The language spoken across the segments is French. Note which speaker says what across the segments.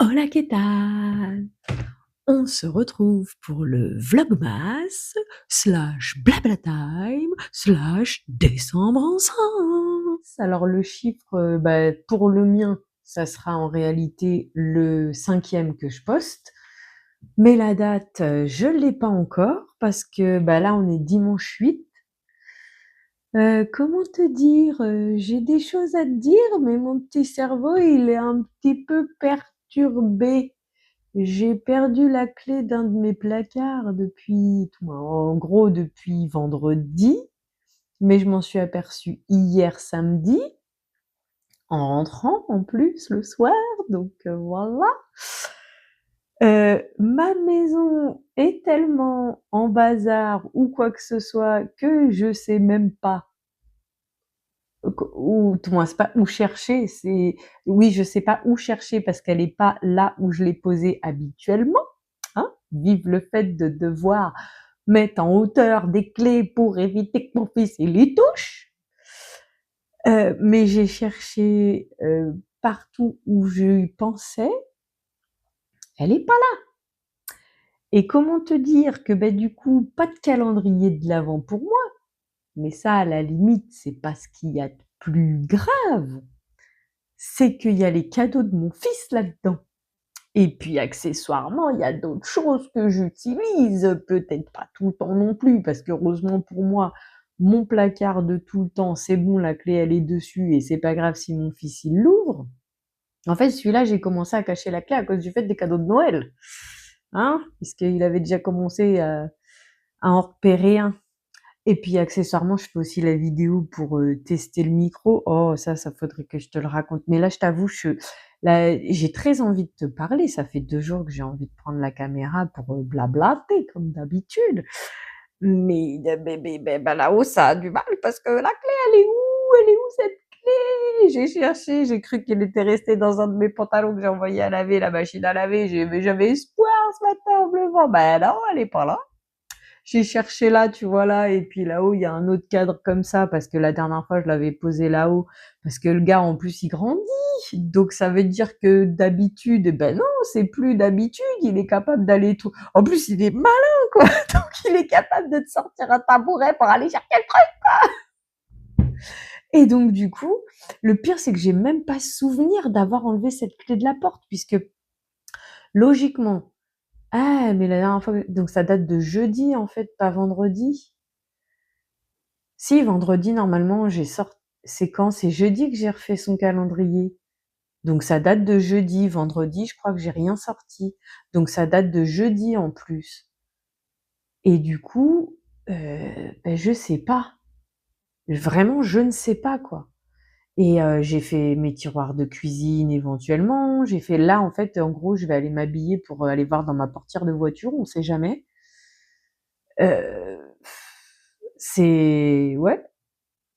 Speaker 1: Hola, ¿qué tal? On se retrouve pour le Vlogmas slash Blablatime slash décembre ensemble. Alors le chiffre, pour le mien, ça sera en réalité le 5e que je poste. Mais la date, je l'ai pas encore parce que là on est dimanche 8. Comment te dire? J'ai des choses à te dire, mais mon petit cerveau, il est un petit peu perturbé. J'ai perdu la clé d'un de mes placards en gros depuis vendredi, mais je m'en suis aperçue hier samedi, en rentrant en plus le soir, donc voilà. Ma maison est tellement en bazar ou quoi que ce soit que je sais même pas ou tout moins c'est pas où chercher, oui, je sais pas où chercher parce qu'elle est pas là où je l'ai posée habituellement, hein. Vive le fait de devoir mettre en hauteur des clés pour éviter que mon fils il y touche. Mais j'ai cherché partout où je pensais, elle est pas là. Et comment te dire que du coup, pas de calendrier de l'Avent pour moi, mais ça à la limite, c'est pas ce qu'il y a de plus grave. C'est qu'il y a les cadeaux de mon fils là-dedans. Et puis accessoirement, il y a d'autres choses que j'utilise, peut-être pas tout le temps non plus, parce qu'heureusement pour moi, mon placard de tout le temps, c'est bon, la clé elle est dessus et c'est pas grave si mon fils il l'ouvre. En fait, celui-là, j'ai commencé à cacher la clé à cause du fait des cadeaux de Noël, hein, puisqu'il avait déjà commencé à en repérer un. Et puis accessoirement, je fais aussi la vidéo pour tester le micro. Oh, ça faudrait que je te le raconte. Mais là, je t'avoue, là, j'ai très envie de te parler. Ça fait 2 jours que j'ai envie de prendre la caméra pour blablater comme d'habitude. Mais là-haut, ça a du mal parce que la clé, elle est où? Elle est où cette clé? J'ai cherché, j'ai cru qu'elle était restée dans un de mes pantalons que j'ai envoyé à laver, la machine à laver. J'avais espoir ce matin en me levant. Ben non, elle est pas là. J'ai cherché là, tu vois là, et puis là-haut, il y a un autre cadre comme ça, parce que la dernière fois, je l'avais posé là-haut, parce que le gars, en plus, il grandit. Donc, ça veut dire que d'habitude, ben non, c'est plus d'habitude, il est capable d'aller tout. En plus, il est malin, quoi. Donc, il est capable de te sortir un tabouret pour aller chercher le truc. Et donc, du coup, le pire, c'est que j'ai même pas souvenir d'avoir enlevé cette clé de la porte, puisque, logiquement, ah, mais la dernière fois, donc ça date de jeudi, en fait, pas vendredi. Si, vendredi, normalement, c'est quand? C'est jeudi que j'ai refait son calendrier. Donc ça date de jeudi. Vendredi, je crois que j'ai rien sorti. Donc ça date de jeudi en plus. Et du coup, je sais pas. Vraiment, je ne sais pas, quoi. Et j'ai fait mes tiroirs de cuisine éventuellement. J'ai fait là, en fait, en gros, je vais aller m'habiller pour aller voir dans ma portière de voiture, on sait jamais. Heu, ouais.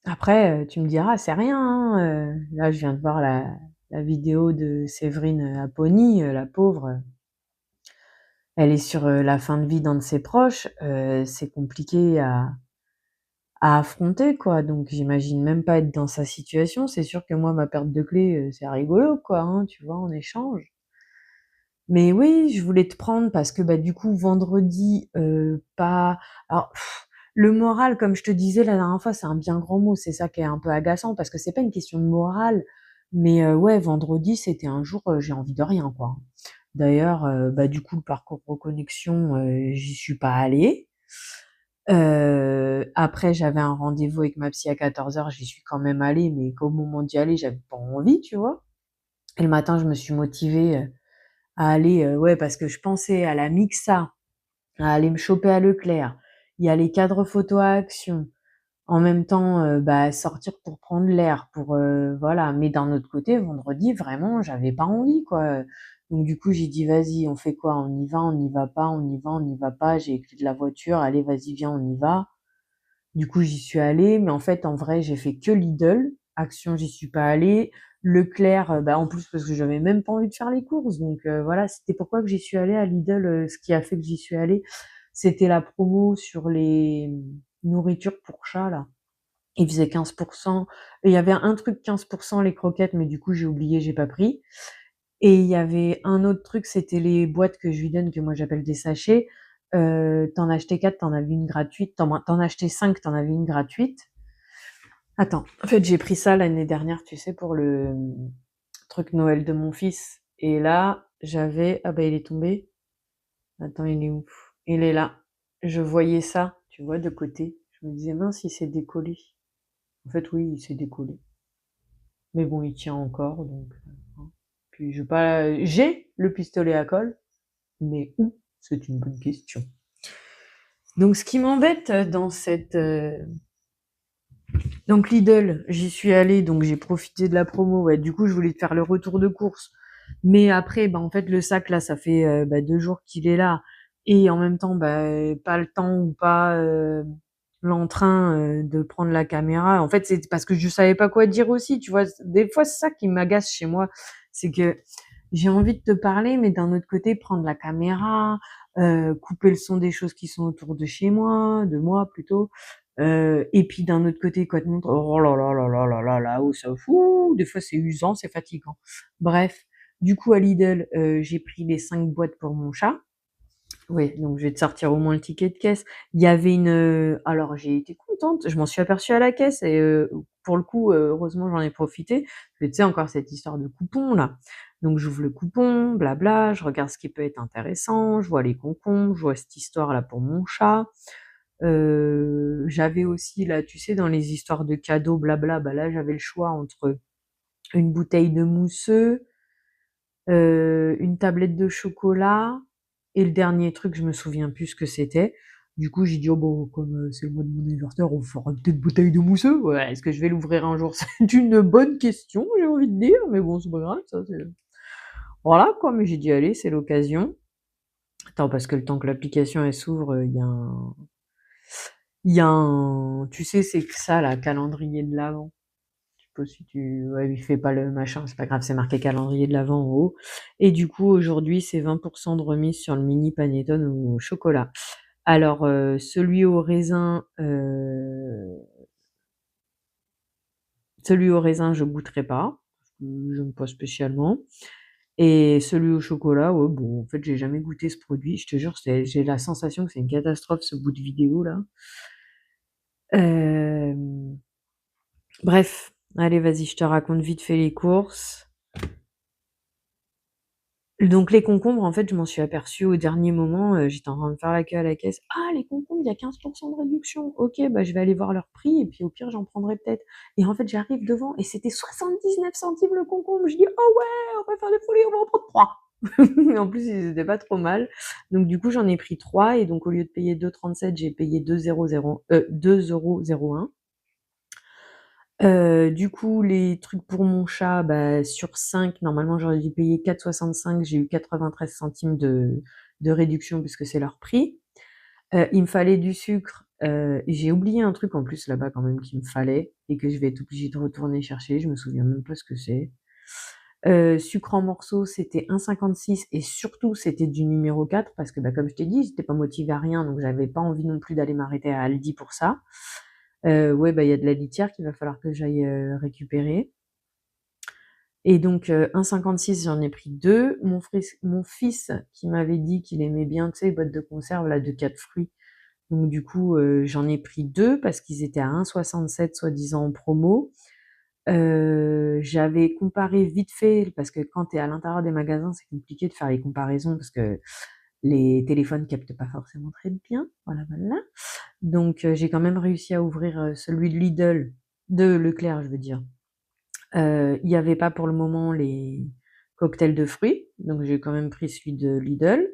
Speaker 1: Après, tu me diras, c'est rien, hein, là, je viens de voir la vidéo de Séverine Apponyi, la pauvre, elle est sur, la fin de vie d'un de ses proches, c'est compliqué à affronter, quoi, donc j'imagine même pas être dans sa situation. C'est sûr que moi, ma perte de clé, c'est rigolo, quoi, hein, tu vois, en échange. Mais oui, je voulais te prendre parce que, du coup, vendredi, pas alors le moral, comme je te disais la dernière fois, c'est un bien grand mot. C'est ça qui est un peu agaçant parce que c'est pas une question de morale, mais ouais, vendredi, c'était un jour, j'ai envie de rien, quoi. D'ailleurs, du coup, le parcours reconnexion, j'y suis pas allée. Après, j'avais un rendez-vous avec ma psy à 14h, j'y suis quand même allée, mais qu'au moment d'y aller, j'avais pas envie, tu vois? Et le matin, je me suis motivée, à aller, ouais, parce que je pensais à la Mixa, à aller me choper à Leclerc. Il y a les cadres photo à Action. En même temps, sortir pour prendre l'air, pour, voilà. Mais d'un autre côté, vendredi, vraiment, j'avais pas envie, quoi. Donc du coup, j'ai dit: «Vas-y, on fait quoi? On y va, on n'y va pas? On y va, on n'y va pas?» J'ai les clés de la voiture: «Allez, vas-y, viens, on y va». Du coup, j'y suis allée, mais en fait, en vrai, j'ai fait que Lidl. Action, j'y suis pas allée. Leclerc, en plus parce que j'avais même pas envie de faire les courses, donc voilà, c'était pourquoi que j'y suis allée à Lidl, ce qui a fait que j'y suis allée, c'était la promo sur les nourritures pour chat là. Il faisait 15%. Et il y avait un truc 15% les croquettes, mais du coup j'ai oublié, j'ai pas pris. Et il y avait un autre truc, c'était les boîtes que je lui donne, que moi j'appelle des sachets. T'en achetais 4, t'en avais une gratuite. T'en achetais 5, t'en avais une gratuite. Attends, en fait, j'ai pris ça l'année dernière, tu sais, pour le truc Noël de mon fils. Et là, j'avais... Ah bah, il est tombé. Attends, il est où? Il est là. Je voyais ça, tu vois, de côté. Je me disais, mince, il s'est décollé. En fait, oui, il s'est décollé. Mais bon, il tient encore, donc... hein. Puis, je pas... J'ai le pistolet à colle, mais où? C'est une bonne question. Donc, ce qui m'embête dans cette... Donc, Lidl, j'y suis allée, donc j'ai profité de la promo. Ouais, du coup, je voulais faire le retour de course. Mais après, bah, en fait, le sac, là, ça fait 2 jours qu'il est là. Et en même temps, bah, pas le temps ou pas l'entrain de prendre la caméra. En fait, c'est parce que je savais pas quoi dire aussi, tu vois. Des fois, c'est ça qui m'agace chez moi. C'est que j'ai envie de te parler, mais d'un autre côté, prendre la caméra, couper le son des choses qui sont autour de chez moi, de moi plutôt. Et puis d'un autre côté, quoi te montre, oh là là là là là là là, oh ça fout, des fois c'est usant, c'est fatigant. Bref, du coup à Lidl, j'ai pris les 5 boîtes pour mon chat. Oui, donc je vais te sortir au moins le ticket de caisse. Il y avait une, alors j'ai été contente, je m'en suis aperçue à la caisse et pour le coup, heureusement j'en ai profité. Parce que tu sais encore cette histoire de coupon là. Donc j'ouvre le coupon, blabla, je regarde ce qui peut être intéressant, je vois les concombres, je vois cette histoire là pour mon chat. J'avais aussi là, tu sais, dans les histoires de cadeaux, blabla, bah là j'avais le choix entre une bouteille de mousseux, une tablette de chocolat, et le dernier truc, je me souviens plus ce que c'était. Du coup, j'ai dit, oh bon, comme c'est le mois de mon anniversaire, on fera peut-être bouteille de mousseux. Ouais, est-ce que je vais l'ouvrir un jour? C'est une bonne question, j'ai envie de dire, mais bon, c'est pas grave, ça c'est... Voilà, quoi, mais j'ai dit, allez, c'est l'occasion. Attends, parce que le temps que l'application elle s'ouvre, tu sais, c'est que ça, là, calendrier de l'Avent. Je sais pas si tu, ouais, il fait pas le machin, c'est pas grave, c'est marqué calendrier de l'Avent en haut. Et du coup, aujourd'hui, c'est 20% de remise sur le mini panettone au chocolat. Alors, celui au raisin, je goûterai pas. J'aime pas spécialement. Et celui au chocolat, ouais, bon, en fait, j'ai jamais goûté ce produit. Je te jure, j'ai la sensation que c'est une catastrophe, ce bout de vidéo, là. Euh, Bref, allez, vas-y, je te raconte vite fait les courses. Donc les concombres, en fait, je m'en suis aperçue au dernier moment, j'étais en train de faire la queue à la caisse. Ah, les concombres, il y a 15% de réduction. Ok, bah je vais aller voir leur prix et puis au pire, j'en prendrai peut-être. Et en fait, j'arrive devant et c'était 79 centimes le concombre. Je dis, oh ouais, on va faire des folies, on va en prendre 3. Et en plus, ils étaient pas trop mal. Donc du coup, j'en ai pris 3 et donc au lieu de payer 2,37, j'ai payé 2,01 €. Du coup, les trucs pour mon chat, bah, sur 5, normalement, j'aurais dû payer 4,65. J'ai eu 93 centimes de réduction puisque c'est leur prix. Il me fallait du sucre. J'ai oublié un truc en plus là-bas quand même qu'il me fallait et que je vais être obligée de retourner chercher. Je me souviens même pas ce que c'est. Sucre en morceaux, c'était 1,56 et surtout, c'était du numéro 4 parce que, bah, comme je t'ai dit, j'étais pas motivée à rien, donc j'avais pas envie non plus d'aller m'arrêter à Aldi pour ça. Ouais, bah, il y a de la litière qu'il va falloir que j'aille récupérer. Et donc, 1,56, j'en ai pris 2. Mon fils qui m'avait dit qu'il aimait bien, tu sais, les boîtes de conserve là, de 4 fruits. Donc du coup, j'en ai pris 2 parce qu'ils étaient à 1,67 soi-disant en promo. J'avais comparé vite fait, parce que quand tu es à l'intérieur des magasins, c'est compliqué de faire les comparaisons parce que les téléphones captent pas forcément très bien. Voilà, voilà. Donc, j'ai quand même réussi à ouvrir celui de Lidl, de Leclerc, je veux dire. Il n'y avait pas pour le moment les cocktails de fruits, donc j'ai quand même pris celui de Lidl.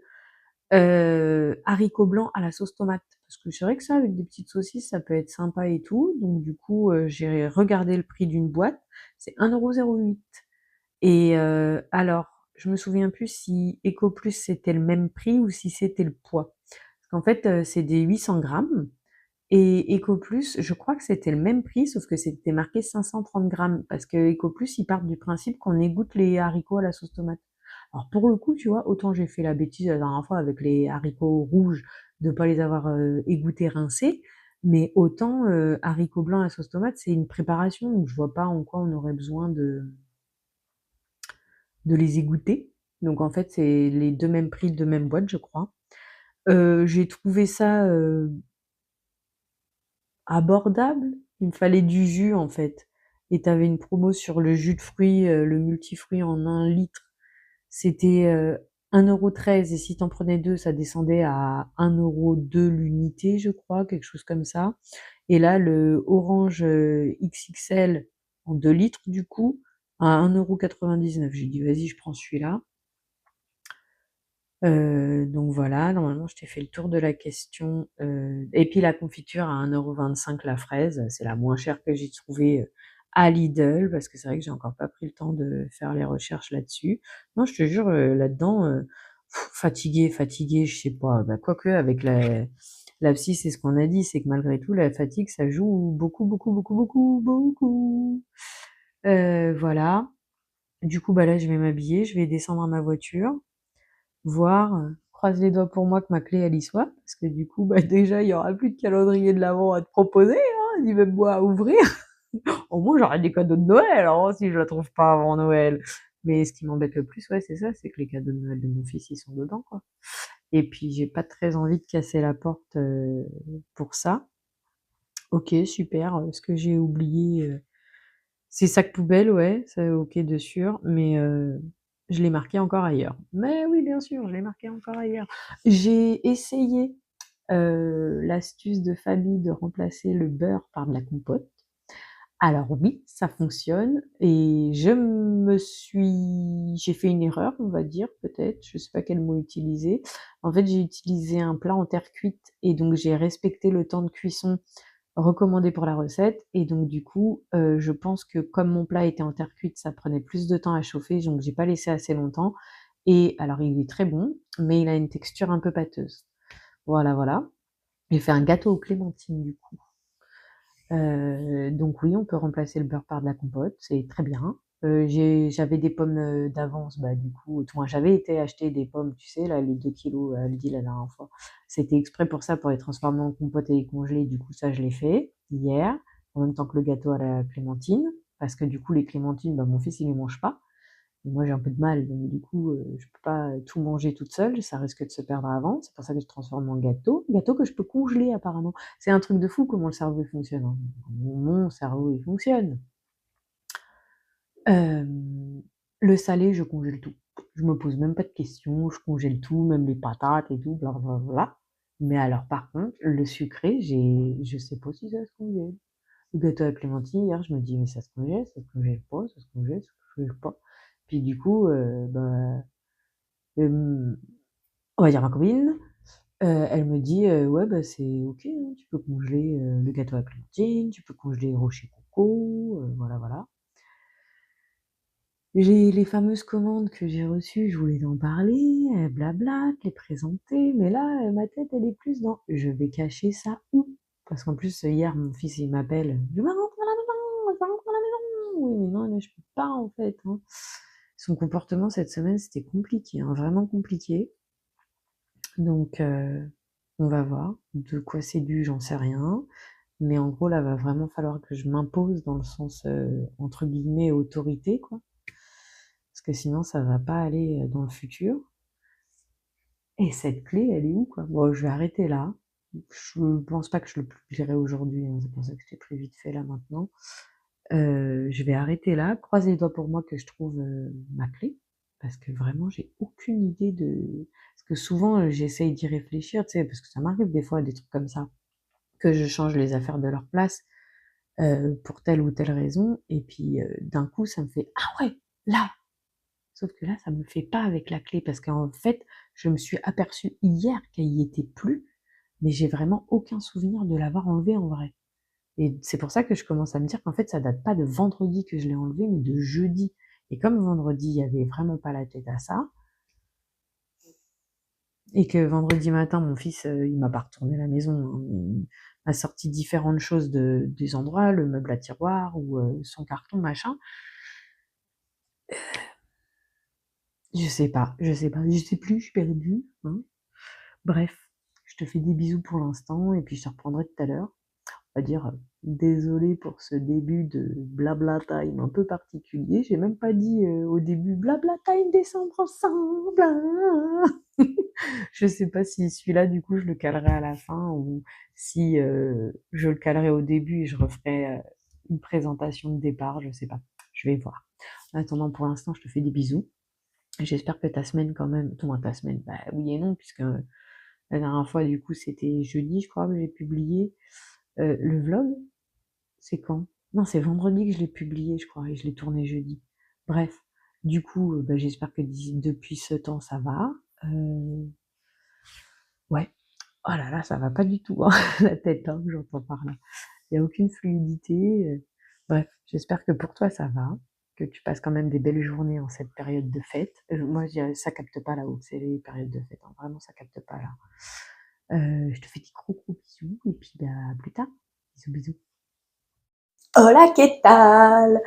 Speaker 1: Haricots blancs à la sauce tomate, parce que c'est vrai que ça, avec des petites saucisses, ça peut être sympa et tout. Donc du coup, j'ai regardé le prix d'une boîte, c'est 1,08 €. Et alors, je me souviens plus si EcoPlus c'était le même prix ou si c'était le poids. Parce qu'en fait, c'est des 800 grammes. Et EcoPlus, je crois que c'était le même prix, sauf que c'était marqué 530 grammes, parce que EcoPlus, ils partent du principe qu'on égoutte les haricots à la sauce tomate. Alors pour le coup, tu vois, autant j'ai fait la bêtise la dernière fois avec les haricots rouges de pas les avoir égouttés, rincés, mais autant haricots blancs à la sauce tomate, c'est une préparation, donc je vois pas en quoi on aurait besoin de les égoutter. Donc en fait, c'est les 2 mêmes prix, 2 mêmes boîtes, je crois. J'ai trouvé ça, abordable. Il me fallait du jus, en fait, et tu avais une promo sur le jus de fruits, le multifruits en 1 litre. C'était, 1,13 € et si tu en prenais 2, ça descendait à 1,02 € l'unité, je crois, quelque chose comme ça. Et là, le orange, XXL en 2 litres, du coup, à 1,99 €. J'ai dit: «Vas-y, je prends celui-là». Donc voilà, normalement, je t'ai fait le tour de la question. Et puis la confiture à 1,25 € la fraise, c'est la moins chère que j'ai trouvée à Lidl, parce que c'est vrai que j'ai encore pas pris le temps de faire les recherches là-dessus. Non, je te jure, là-dedans, fatiguée, fatiguée, je sais pas, bah, quoique avec la psy, c'est ce qu'on a dit, c'est que malgré tout, la fatigue, ça joue beaucoup, beaucoup, beaucoup, beaucoup, beaucoup. Voilà. Du coup, bah là, je vais m'habiller, je vais descendre à ma voiture. Voir, croise les doigts pour moi que ma clé elle y soit, parce que du coup, bah, déjà il y aura plus de calendrier de l'avent à te proposer, hein, ni même moi à ouvrir. Au moins j'aurai des cadeaux de Noël, hein, si je la trouve pas avant Noël. Mais ce qui m'embête le plus, ouais, c'est ça, c'est que les cadeaux de Noël de mon fils, ils sont dedans, quoi. Et puis j'ai pas très envie de casser la porte, pour ça. OK, super, ce que j'ai oublié, c'est sac poubelle, ouais, ça OK de sûr, mais je l'ai marqué encore ailleurs. Mais oui, bien sûr, je l'ai marqué encore ailleurs. J'ai essayé, l'astuce de Fabi de remplacer le beurre par de la compote. Alors oui, ça fonctionne et j'ai fait une erreur, on va dire peut-être, je sais pas quel mot utiliser. En fait, j'ai utilisé un plat en terre cuite et donc j'ai respecté le temps de cuisson recommandé pour la recette et donc du coup, je pense que comme mon plat était en terre cuite, ça prenait plus de temps à chauffer, donc j'ai pas laissé assez longtemps et alors il est très bon, mais il a une texture un peu pâteuse. Voilà, voilà. J'ai fait un gâteau aux clémentines du coup. Donc oui, on peut remplacer le beurre par de la compote, c'est très bien. J'avais des pommes, d'avance, bah, du coup, moi j'avais été acheter des pommes, tu sais là, les 2 kilogrammes à Aldi la dernière fois. C'était exprès pour ça, pour les transformer en compote et les congeler, du coup ça je l'ai fait hier, en même temps que le gâteau à la clémentine, parce que du coup les clémentines, bah, mon fils il les mange pas. Et moi j'ai un peu de mal, donc du coup, je peux pas tout manger toute seule, ça risque de se perdre avant. C'est pour ça que je transforme en gâteau que je peux congeler apparemment. C'est un truc de fou comment le cerveau il fonctionne, hein. Mon cerveau il fonctionne. Hem, le salé, je congèle tout. Je me pose même pas de questions, je congèle tout, même les patates et tout, blablabla. Mais alors par contre, le sucré, je sais pas si ça se congèle. Le gâteau à la clémentine, hier, je me dis: «Mais ça se congèle pas, ça se congèle, ça se congèle pas». Puis du coup, bah, hem, on va dire ma copine, elle me dit: «Ouais, bah, c'est OK, hein, tu peux congeler, le gâteau à la clémentine, tu peux congeler les rochers coco, voilà, voilà». J'ai les fameuses commandes que j'ai reçues, je voulais t'en parler, blabla, te les présenter, mais là, ma tête, elle est plus dans: «Je vais cacher ça où?» Parce qu'en plus, hier, mon fils, il m'appelle: «Je veux rentrer à la maison, je veux rentrer à la maison!» Oui, mais non, là, je peux pas, en fait, hein. Son comportement cette semaine, c'était compliqué, hein, vraiment compliqué. Donc on va voir. De quoi c'est dû, j'en sais rien. Mais en gros, là, va vraiment falloir que je m'impose dans le sens, entre guillemets «autorité», quoi. Parce que sinon ça va pas aller, dans le futur. Et cette clé, elle est où, quoi? Bon, je vais arrêter là. Je pense pas que je le publierai aujourd'hui, hein, c'est pour ça que je t'ai pris vite fait là maintenant. Je vais arrêter là, croiser les doigts pour moi que je trouve, ma clé, parce que vraiment j'ai aucune idée de parce que souvent, j'essaye d'y réfléchir, tu sais? Parce que ça m'arrive des fois des trucs comme ça, que je change les affaires de leur place, pour telle ou telle raison et puis, d'un coup ça me fait: «Ah ouais, là!» Sauf que là, ça me le fait pas avec la clé parce qu'en fait, je me suis aperçue hier qu'elle y était plus, mais j'ai vraiment aucun souvenir de l'avoir enlevée en vrai. Et c'est pour ça que je commence à me dire qu'en fait, ça date pas de vendredi que je l'ai enlevée, mais de jeudi. Et comme vendredi, il y avait vraiment pas la tête à ça, et que vendredi matin, mon fils, il m'a pas retourné à la maison, hein, il m'a sorti différentes choses des endroits, le meuble à tiroir ou son carton, machin. Je sais plus, je suis perdue, hein. Bref, je te fais des bisous pour l'instant et puis je te reprendrai tout à l'heure. va dire, désolée pour ce début de blabla time un peu particulier. J'ai même pas dit au début blabla time décembre ensemble. Hein. Je sais pas si celui-là, du coup, je le calerai à la fin ou si je le calerai au début et je referai une présentation de départ. Je sais pas. Je vais voir. En attendant, pour l'instant, je te fais des bisous. J'espère que ta semaine, quand même, tout moins ta semaine, bah oui et non, puisque la dernière fois, du coup, c'était jeudi, je crois, que j'ai publié. Le vlog, c'est quand? Non, c'est vendredi que je l'ai publié, je crois, et je l'ai tourné jeudi. Bref, du coup, bah, j'espère que depuis ce temps, ça va. Ouais. Oh là là, ça va pas du tout, hein, la tête, hein, que j'entends par là. Il y a aucune fluidité. Bref, j'espère que pour toi, ça va, que tu passes quand même des belles journées en cette période de fête. Moi, je dirais, ça capte pas là-haut, c'est les périodes de fête, hein, vraiment, ça capte pas là. Je te fais des gros bisous, et puis bah, à plus tard. Bisous, bisous. Hola, ¿qué tal?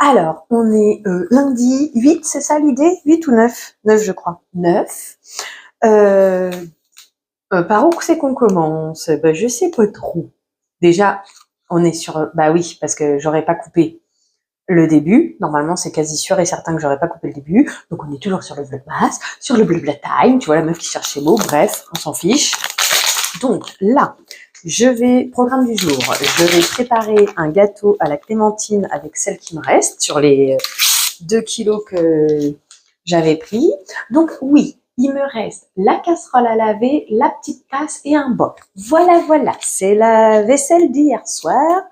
Speaker 1: Alors, on est lundi 8, c'est ça l'idée? 8 ou 9? 9, je crois. 9. Par où c'est qu'on commence? Ben, je sais pas trop. Déjà, on est sur... Bah oui, parce que j'aurais pas coupé le début. Normalement, c'est quasi sûr et certain que j'aurais pas coupé le début. Donc, on est toujours sur le vlogmas, sur le blabla time. Tu vois, la meuf qui cherche ses mots. Bref, on s'en fiche. Donc, là, programme du jour, je vais préparer un gâteau à la clémentine avec celle qui me reste sur les 2 kilos que j'avais pris. Donc, oui, il me reste la casserole à laver, la petite tasse et un bol. Voilà, voilà, c'est la vaisselle d'hier soir.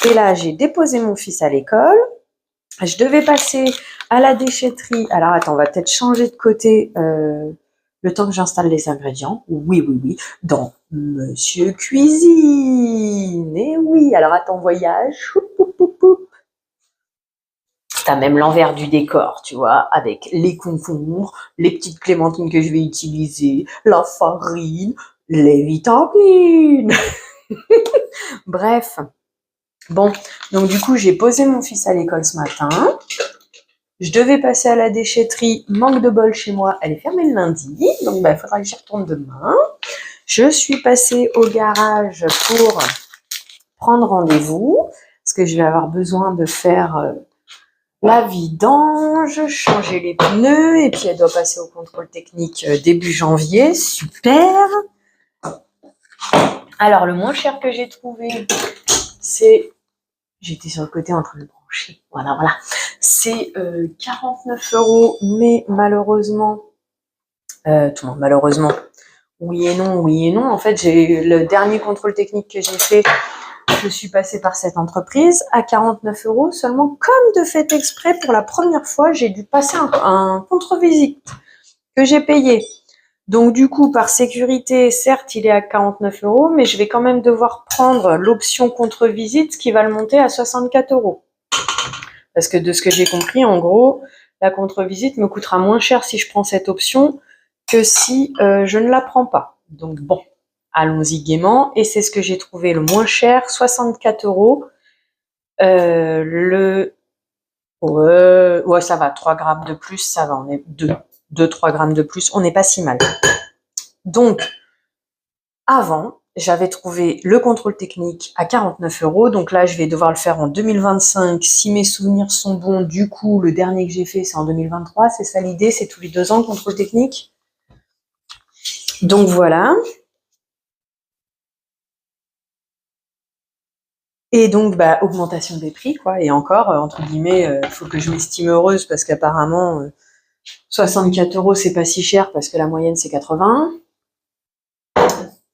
Speaker 1: Et là, j'ai déposé mon fils à l'école. Je devais passer à la déchetterie. Alors, attends, on va peut-être changer de côté le temps que j'installe les ingrédients. Oui, oui, oui. Dans Monsieur Cuisine. Et oui, alors attends, voyage. T'as même l'envers du décor, tu vois, avec les concombres, les petites clémentines que je vais utiliser, la farine, les vitamines. Bref. Bon, donc du coup, j'ai posé mon fils à l'école ce matin. Je devais passer à la déchetterie, manque de bol chez moi, elle est fermée le lundi, donc il faudra que j'y retourne demain. Je suis passée au garage pour prendre rendez-vous, parce que je vais avoir besoin de faire la vidange, changer les pneus, et puis elle doit passer au contrôle technique début janvier. Super. Alors, le moins cher que j'ai trouvé, c'est... J'étais sur le côté en train de brancher. Voilà, voilà. C'est 49 €, mais malheureusement... tout le monde, malheureusement. Oui et non, oui et non. En fait, j'ai le dernier contrôle technique que j'ai fait, je suis passée par cette entreprise à 49 €. Seulement, comme de fait exprès, pour la première fois, j'ai dû passer un contre-visite que j'ai payé. Donc du coup, par sécurité, certes, il est à 49 €, mais je vais quand même devoir prendre l'option contre-visite, ce qui va le monter à 64 €. Parce que de ce que j'ai compris, en gros, la contre-visite me coûtera moins cher si je prends cette option que si je ne la prends pas. Donc bon, allons-y gaiement. Et c'est ce que j'ai trouvé le moins cher, 64 €. Ouais, ça va, 3 grammes de plus, ça va, on est 2-3 grammes de plus, on n'est pas si mal. Donc, avant, j'avais trouvé le contrôle technique à 49 €. Donc là, je vais devoir le faire en 2025. Si mes souvenirs sont bons, du coup, le dernier que j'ai fait, c'est en 2023. C'est ça l'idée, c'est tous les 2 ans le contrôle technique. Donc voilà. Et donc, augmentation des prix, quoi. Et encore, entre guillemets, faut que je m'estime heureuse parce qu'apparemment, 64 €, c'est pas si cher parce que la moyenne, c'est 80.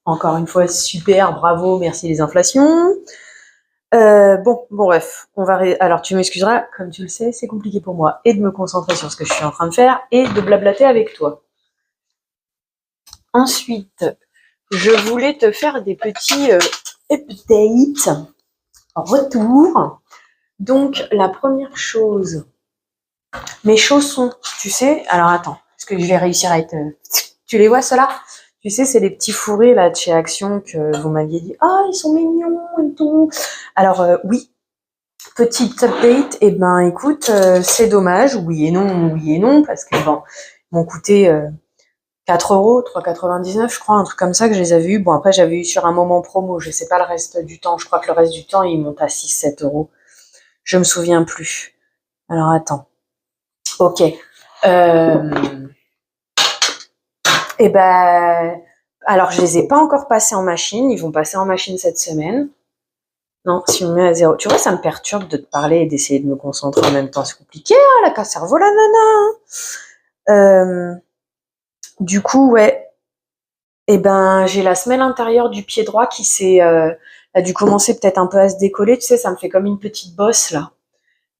Speaker 1: Encore une fois, super, bravo, merci les inflations. Bon, bref, alors tu m'excuseras, comme tu le sais, c'est compliqué pour moi et de me concentrer sur ce que je suis en train de faire et de blablater avec toi. Ensuite, je voulais te faire des petits updates en retour. Donc, la première chose, mes chaussons, tu sais, alors attends, est-ce que je vais réussir à être... Tu les vois, ceux-là? Tu sais, c'est les petits fourrés là de chez Action que vous m'aviez dit « Ah, ils sont mignons et tout !» Alors, oui, petite update, et écoute, c'est dommage, oui et non, parce que bon, ils m'ont coûté
Speaker 2: 4 €, 3,99 je crois, un truc comme ça que je les avais eu. Bon, après, j'avais eu sur un moment promo, je sais pas le reste du temps. Je crois que le reste du temps, ils montent à 6-7 €. Je me souviens plus. Alors, attends. Ok. Et ben, alors, je les ai pas encore passés en machine. Ils vont passer en machine cette semaine. Non, si on met à 0. Tu vois, ça me perturbe de te parler et d'essayer de me concentrer en même temps. C'est compliqué, hein, la cerveau, la nana. Du coup, ouais. Et ben, j'ai la semelle intérieure du pied droit qui a dû commencer peut-être un peu à se décoller. Tu sais, ça me fait comme une petite bosse, là.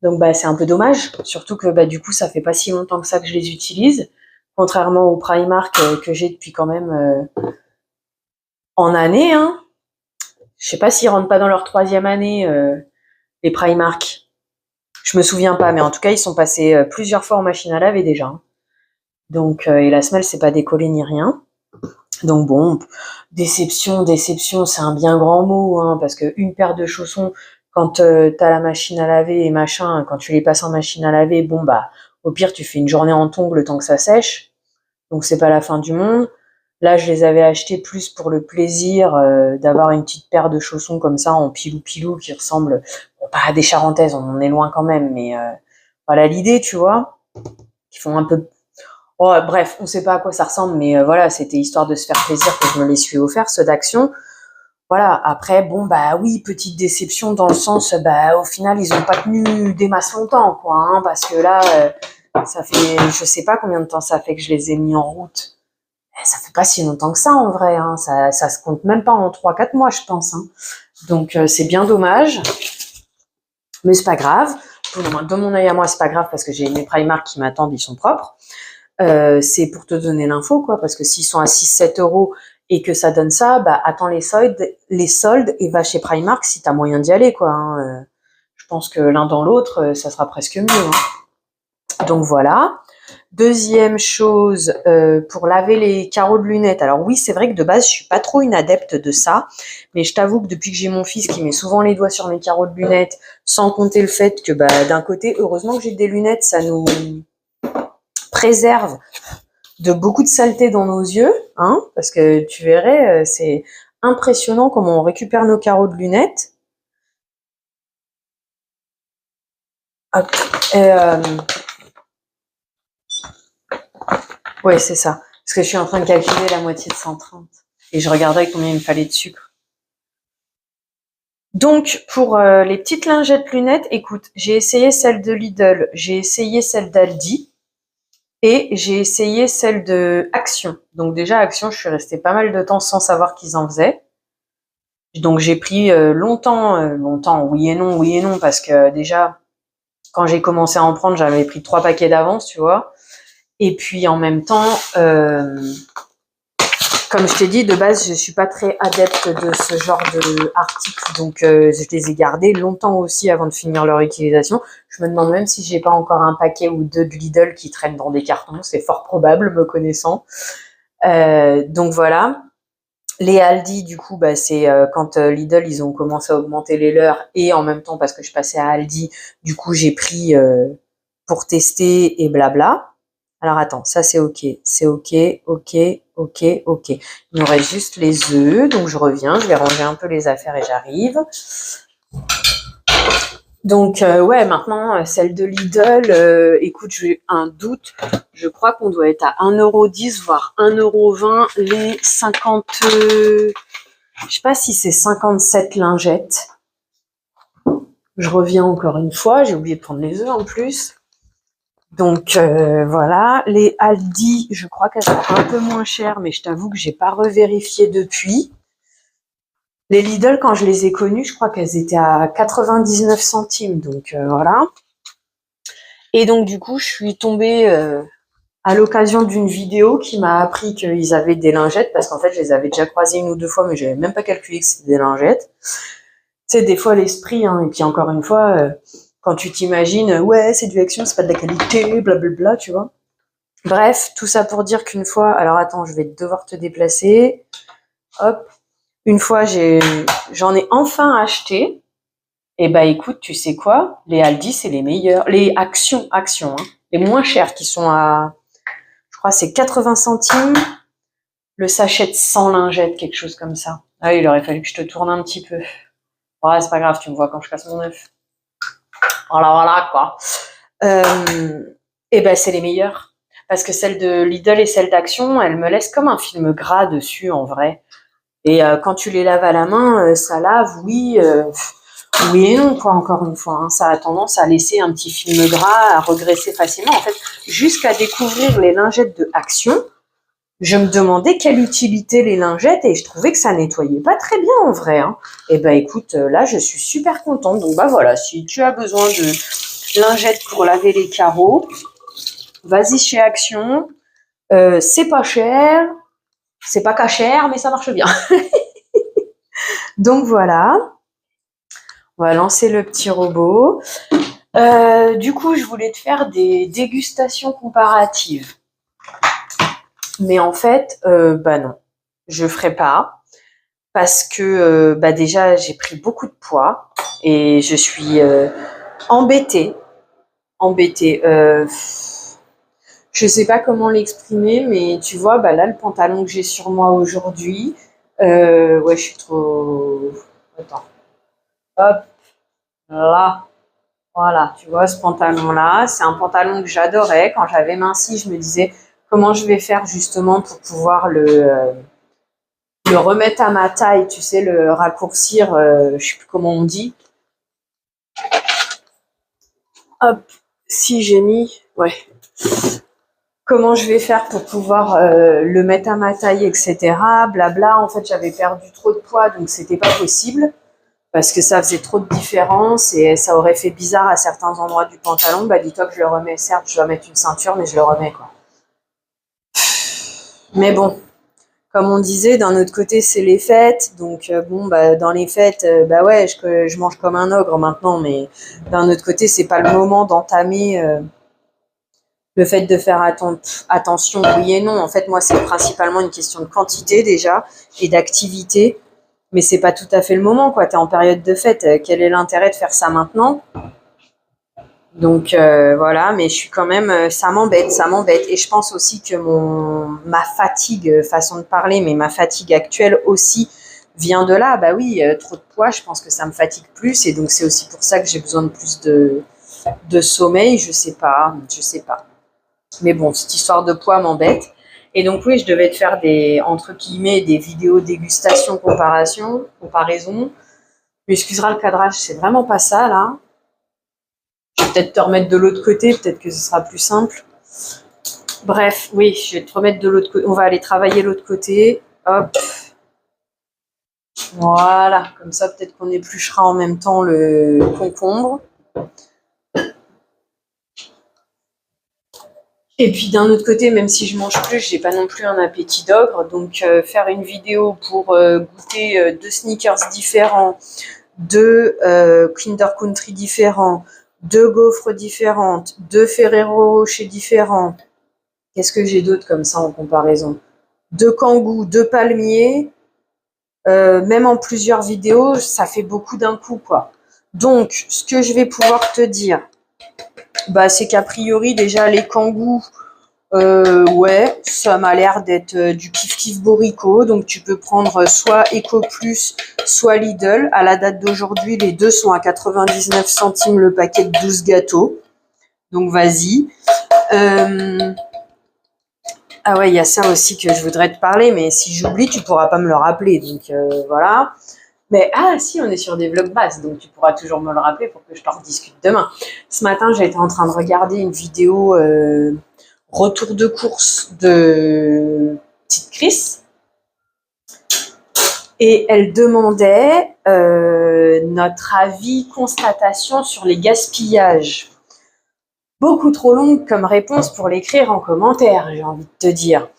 Speaker 2: Donc, bah, c'est un peu dommage. Surtout que, bah, du coup, ça fait pas si longtemps que ça que je les utilise. Contrairement au Primark que j'ai depuis quand même en année, hein. Je sais pas s'ils rentrent pas dans leur 3e année, les Primark. Je me souviens pas, mais en tout cas, ils sont passés plusieurs fois en machine à laver déjà, hein. Donc, et la semelle s'est pas décollée ni rien. Donc bon, déception, c'est un bien grand mot, hein, parce que une paire de chaussons, quand t'as la machine à laver et machin, quand tu les passes en machine à laver, bon bah, au pire, tu fais une journée en tongs le temps que ça sèche. Donc c'est pas la fin du monde. Là, je les avais achetés plus pour le plaisir d'avoir une petite paire de chaussons comme ça en pilou-pilou qui ressemblent, bon, pas à des charentaises, on en est loin quand même, mais voilà l'idée, tu vois, qui font un peu. Oh, bref, on sait pas à quoi ça ressemble, mais voilà, c'était histoire de se faire plaisir que je me les suis offert, ceux d'Action. Voilà, après, bon, bah oui, petite déception dans le sens, bah au final, ils ont pas tenu des masses longtemps, quoi, hein, parce que là, ça fait, je sais pas combien de temps ça fait que je les ai mis en route. Ça fait pas si longtemps que ça, en vrai, hein, ça se compte même pas en 3-4 mois, je pense, hein. Donc, c'est bien dommage, mais c'est pas grave. De mon œil à moi, c'est pas grave parce que j'ai mes Primark qui m'attendent, ils sont propres. C'est pour te donner l'info, quoi, parce que s'ils sont à 6-7 € et que ça donne ça, bah attends les soldes et va chez Primark si t'as moyen d'y aller, quoi, hein. Je pense que l'un dans l'autre, ça sera presque mieux, hein. Donc voilà. Deuxième chose, pour laver les carreaux de lunettes. Alors oui, c'est vrai que de base, je suis pas trop une adepte de ça, mais je t'avoue que depuis que j'ai mon fils qui met souvent les doigts sur mes carreaux de lunettes, sans compter le fait que, bah, d'un côté, heureusement que j'ai des lunettes, ça nous préserve de beaucoup de saleté dans nos yeux, hein, parce que tu verrais, c'est impressionnant comment on récupère nos carreaux de lunettes. Hop. Ouais, c'est ça. Parce que je suis en train de calculer la moitié de 130. Et je regardais combien il me fallait de sucre. Donc, pour les petites lingettes lunettes, écoute, j'ai essayé celle de Lidl, j'ai essayé celle d'Aldi, et j'ai essayé celle de Action. Donc déjà, Action, je suis restée pas mal de temps sans savoir qu'ils en faisaient. Donc j'ai pris longtemps, oui et non, parce que déjà, quand j'ai commencé à en prendre, j'avais pris 3 paquets d'avance, tu vois. Et puis en même temps, comme je t'ai dit, de base, je suis pas très adepte de ce genre d'articles, donc je les ai gardés longtemps aussi avant de finir leur utilisation. Je me demande même si j'ai pas encore un paquet ou deux de Lidl qui traînent dans des cartons, c'est fort probable, me connaissant. Donc voilà. Les Aldi, du coup, bah, c'est quand Lidl, ils ont commencé à augmenter les leurs, et en même temps, parce que je passais à Aldi, du coup, j'ai pris pour tester et blabla. Alors attends, ça c'est ok, ok. Il nous reste juste les œufs, donc je reviens, je vais ranger un peu les affaires et j'arrive. Donc ouais, maintenant celle de Lidl, écoute, j'ai un doute. Je crois qu'on doit être à 1,10 €, voire 1,20 € les 50. Je sais pas si c'est 57 lingettes. Je reviens encore une fois, j'ai oublié de prendre les œufs en plus. Donc voilà, les Aldi, je crois qu'elles sont un peu moins chères, mais je t'avoue que j'ai pas revérifié depuis. Les Lidl, quand je les ai connues, je crois qu'elles étaient à 99 centimes, donc voilà. Et donc du coup, je suis tombée à l'occasion d'une vidéo qui m'a appris qu'ils avaient des lingettes, parce qu'en fait, je les avais déjà croisées 1 ou 2 fois, mais j'avais même pas calculé que c'était des lingettes. Tu sais, des fois l'esprit, hein, et puis encore une fois, quand tu t'imagines, ouais, c'est du Action, c'est pas de la qualité, blablabla, tu vois. Bref, tout ça pour dire qu'une fois, alors attends, je vais devoir te déplacer. Hop. Une fois, j'en ai enfin acheté. Et bah écoute, tu sais quoi? Les Aldi, c'est les meilleurs. Les Action, hein. Les moins chers qui sont à, je crois que c'est 80 centimes le sachet de 100 lingettes, quelque chose comme ça. Ah oui, il aurait fallu que je te tourne un petit peu. Ouais, c'est pas grave, tu me vois quand je casse mon œuf. Voilà, quoi. Et ben, c'est les meilleures. Parce que celle de Lidl et celle d'Action, elles me laissent comme un film gras dessus, en vrai. Et quand tu les laves à la main, ça lave, oui et non, quoi, encore une fois. Hein. Ça a tendance à laisser un petit film gras, à regresser facilement. En fait, jusqu'à découvrir les lingettes de Action, je me demandais quelle utilité les lingettes et je trouvais que ça nettoyait pas très bien en vrai. Hein. Et ben écoute, là je suis super contente. Donc bah voilà, si tu as besoin de lingettes pour laver les carreaux, vas-y chez Action. C'est pas cher, c'est pas cachère, mais ça marche bien. Donc voilà, on va lancer le petit robot. Du coup, je voulais te faire des dégustations comparatives. Mais en fait, bah non, je ferai pas. Parce que bah déjà, j'ai pris beaucoup de poids et je suis embêtée. Embêtée. Je sais pas comment l'exprimer, mais tu vois, bah là, le pantalon que j'ai sur moi aujourd'hui, ouais, je suis trop... Attends. Hop, là. Voilà, tu vois, ce pantalon-là, c'est un pantalon que j'adorais. Quand j'avais minci, je me disais comment je vais faire justement pour pouvoir le remettre à ma taille, tu sais, le raccourcir, je sais plus comment on dit. Hop, si j'ai mis, ouais. Comment je vais faire pour pouvoir le mettre à ma taille, etc. Blabla. En fait, j'avais perdu trop de poids, donc c'était pas possible parce que ça faisait trop de différence et ça aurait fait bizarre à certains endroits du pantalon. Bah, dis-toi que je le remets. Certes, je dois mettre une ceinture, mais je le remets, quoi. Mais bon. Comme on disait, d'un autre côté, c'est les fêtes. Donc, bon, bah, dans les fêtes, bah ouais, je mange comme un ogre maintenant. Mais d'un autre côté, c'est pas le moment d'entamer le fait de faire attention, oui et non. En fait, moi, c'est principalement une question de quantité déjà et d'activité. Mais c'est pas tout à fait le moment, quoi. T'es en période de fête. Quel est l'intérêt de faire ça maintenant? Donc voilà, mais je suis quand même, ça m'embête. Et je pense aussi que ma fatigue, façon de parler, mais ma fatigue actuelle aussi vient de là. Bah oui, trop de poids, je pense que ça me fatigue plus, et donc c'est aussi pour ça que j'ai besoin de plus de sommeil. Je sais pas. Mais bon, cette histoire de poids m'embête. Et donc oui, je devais te faire entre guillemets, des vidéos dégustation, comparaison. Tu excuseras le cadrage, c'est vraiment pas ça là. Je vais peut-être te remettre de l'autre côté, peut-être que ce sera plus simple. Bref, oui, je vais te remettre de l'autre côté. On va aller travailler l'autre côté. Hop. Voilà, comme ça peut-être qu'on épluchera en même temps le concombre. Et puis d'un autre côté, même si je mange plus, j'ai pas non plus un appétit d'ogre. Donc faire une vidéo pour goûter 2 sneakers différents, 2 Kinder Country différents, 2 gaufres différentes, 2 Ferrero Rocher différents. Qu'est-ce que j'ai d'autre comme ça en comparaison? 2 kangous, 2 palmiers, même en plusieurs vidéos, ça fait beaucoup d'un coup, quoi. Donc, ce que je vais pouvoir te dire, bah, c'est qu'a priori, déjà, les kangous, ouais, ça m'a l'air d'être du kiff-kiff Borico. Donc, tu peux prendre soit Eco Plus, soit Lidl. À la date d'aujourd'hui, les deux sont à 99 centimes le paquet de 12 gâteaux. Donc, vas-y. Ah ouais, il y a ça aussi que je voudrais te parler, mais si j'oublie, tu pourras pas me le rappeler. Donc, voilà. Mais ah si, on est sur des vlogmas, donc tu pourras toujours me le rappeler pour que je t'en rediscute demain. Ce matin, j'étais en train de regarder une vidéo retour de course de petite Chris. Et elle demandait notre avis, constatation sur les gaspillages. Beaucoup trop longue comme réponse pour l'écrire en commentaire, j'ai envie de te dire.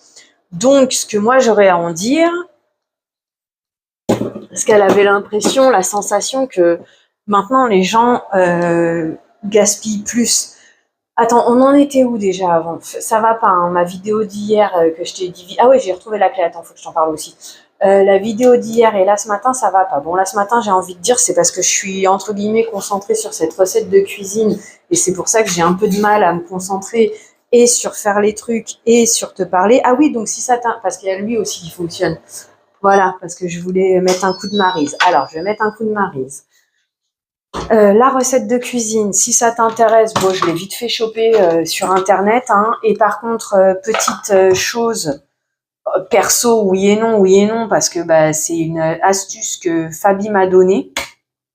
Speaker 2: Donc, ce que moi j'aurais à en dire, parce qu'elle avait l'impression, la sensation que maintenant les gens gaspillent plus. Attends, on en était où déjà avant? Ça va pas, hein, ma vidéo d'hier que je t'ai dit... Ah oui, j'ai retrouvé la clé, attends, faut que je t'en parle aussi. La vidéo d'hier et là ce matin, ça va pas. Bon, là ce matin, j'ai envie de dire, c'est parce que je suis entre guillemets concentrée sur cette recette de cuisine et c'est pour ça que j'ai un peu de mal à me concentrer et sur faire les trucs et sur te parler. Ah oui, donc si ça t'intéresse, parce qu'il y a lui aussi qui fonctionne. Voilà, parce que je voulais mettre un coup de Maryse. Alors, je vais mettre un coup de Maryse. La recette de cuisine, si ça t'intéresse, bon, je l'ai vite fait choper sur Internet. Hein, et par contre, petite chose perso, oui et non, parce que bah, c'est une astuce que Fabi m'a donnée,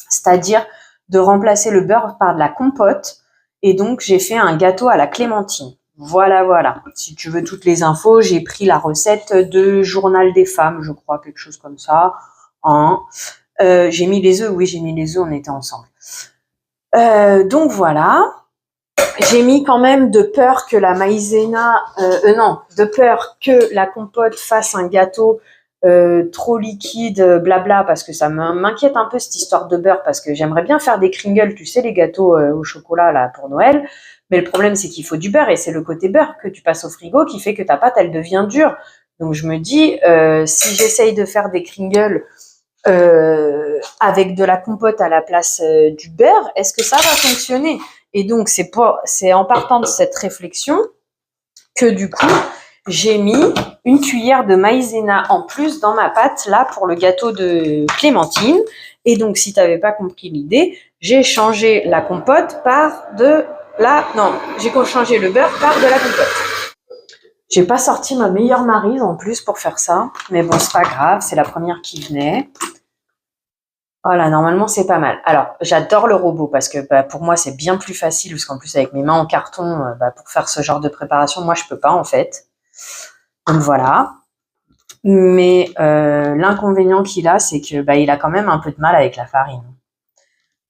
Speaker 2: c'est-à-dire de remplacer le beurre par de la compote. Et donc, j'ai fait un gâteau à la clémentine. Voilà, voilà. Si tu veux toutes les infos, j'ai pris la recette de Journal des femmes, je crois, quelque chose comme ça. Hein. J'ai mis les œufs, oui, j'ai mis les œufs, on était ensemble. Donc voilà. J'ai mis quand même de peur que la maïzena, de peur que la compote fasse un gâteau trop liquide, blabla, parce que ça m'inquiète un peu cette histoire de beurre, parce que j'aimerais bien faire des kringles, tu sais, les gâteaux au chocolat là pour Noël, mais le problème c'est qu'il faut du beurre, et c'est le côté beurre que tu passes au frigo qui fait que ta pâte elle devient dure. Donc je me dis, si j'essaye de faire des kringles avec de la compote à la place du beurre, est-ce que ça va fonctionner? Et donc, c'est en partant de cette réflexion que du coup, j'ai mis une cuillère de maïzena en plus dans ma pâte, là, pour le gâteau de clémentine. Et donc, si tu n'avais pas compris l'idée, j'ai changé la compote par de la... Non, j'ai changé le beurre par de la compote. J'ai pas sorti ma meilleure Maryse en plus pour faire ça. Mais bon, c'est pas grave, c'est la première qui venait. Voilà, normalement, c'est pas mal. Alors, j'adore le robot parce que bah, pour moi, c'est bien plus facile parce qu'en plus, avec mes mains en carton, bah, pour faire ce genre de préparation, moi, je peux pas en fait. Donc voilà. Mais l'inconvénient qu'il a, c'est que bah, il a quand même un peu de mal avec la farine.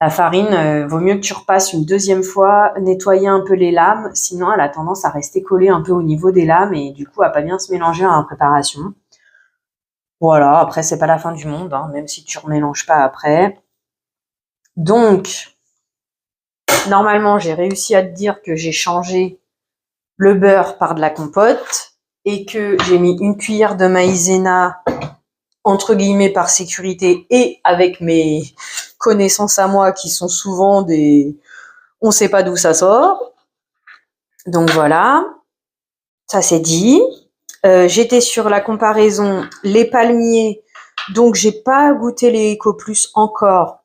Speaker 2: La farine, vaut mieux que tu repasses une deuxième fois, nettoyer un peu les lames, sinon elle a tendance à rester collée un peu au niveau des lames et du coup à pas bien se mélanger en préparation. Voilà, après c'est pas la fin du monde, hein, même si tu remélanges pas après. Donc, normalement, j'ai réussi à te dire que j'ai changé le beurre par de la compote et que j'ai mis une cuillère de maïzena, entre guillemets, par sécurité et avec mes connaissances à moi qui sont souvent des... On sait pas d'où ça sort. Donc voilà, ça c'est dit. J'étais sur la comparaison les palmiers, donc j'ai pas goûté les Eco Plus encore.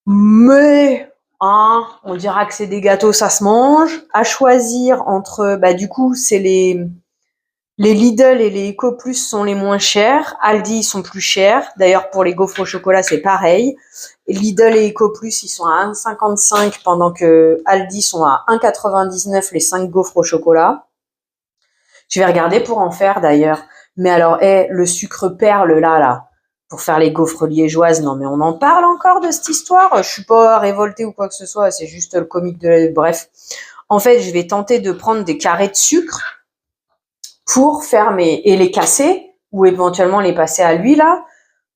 Speaker 2: Mais... Hein, on dira que c'est des gâteaux, ça se mange. À choisir entre, bah du coup, c'est les Lidl et les Eco Plus sont les moins chers. Aldi, ils sont plus chers. D'ailleurs, pour les gaufres au chocolat, c'est pareil. Lidl et Eco Plus, ils sont à 1,55 pendant que Aldi sont à 1,99 les 5 gaufres au chocolat. Je vais regarder pour en faire d'ailleurs. Mais alors, le sucre perle là, pour faire les gaufres liégeoises, non mais on en parle encore de cette histoire. Je suis pas révoltée ou quoi que ce soit, c'est juste le comique de... Bref. En fait, je vais tenter de prendre des carrés de sucre pour faire et les casser, ou éventuellement les passer à l'huile là,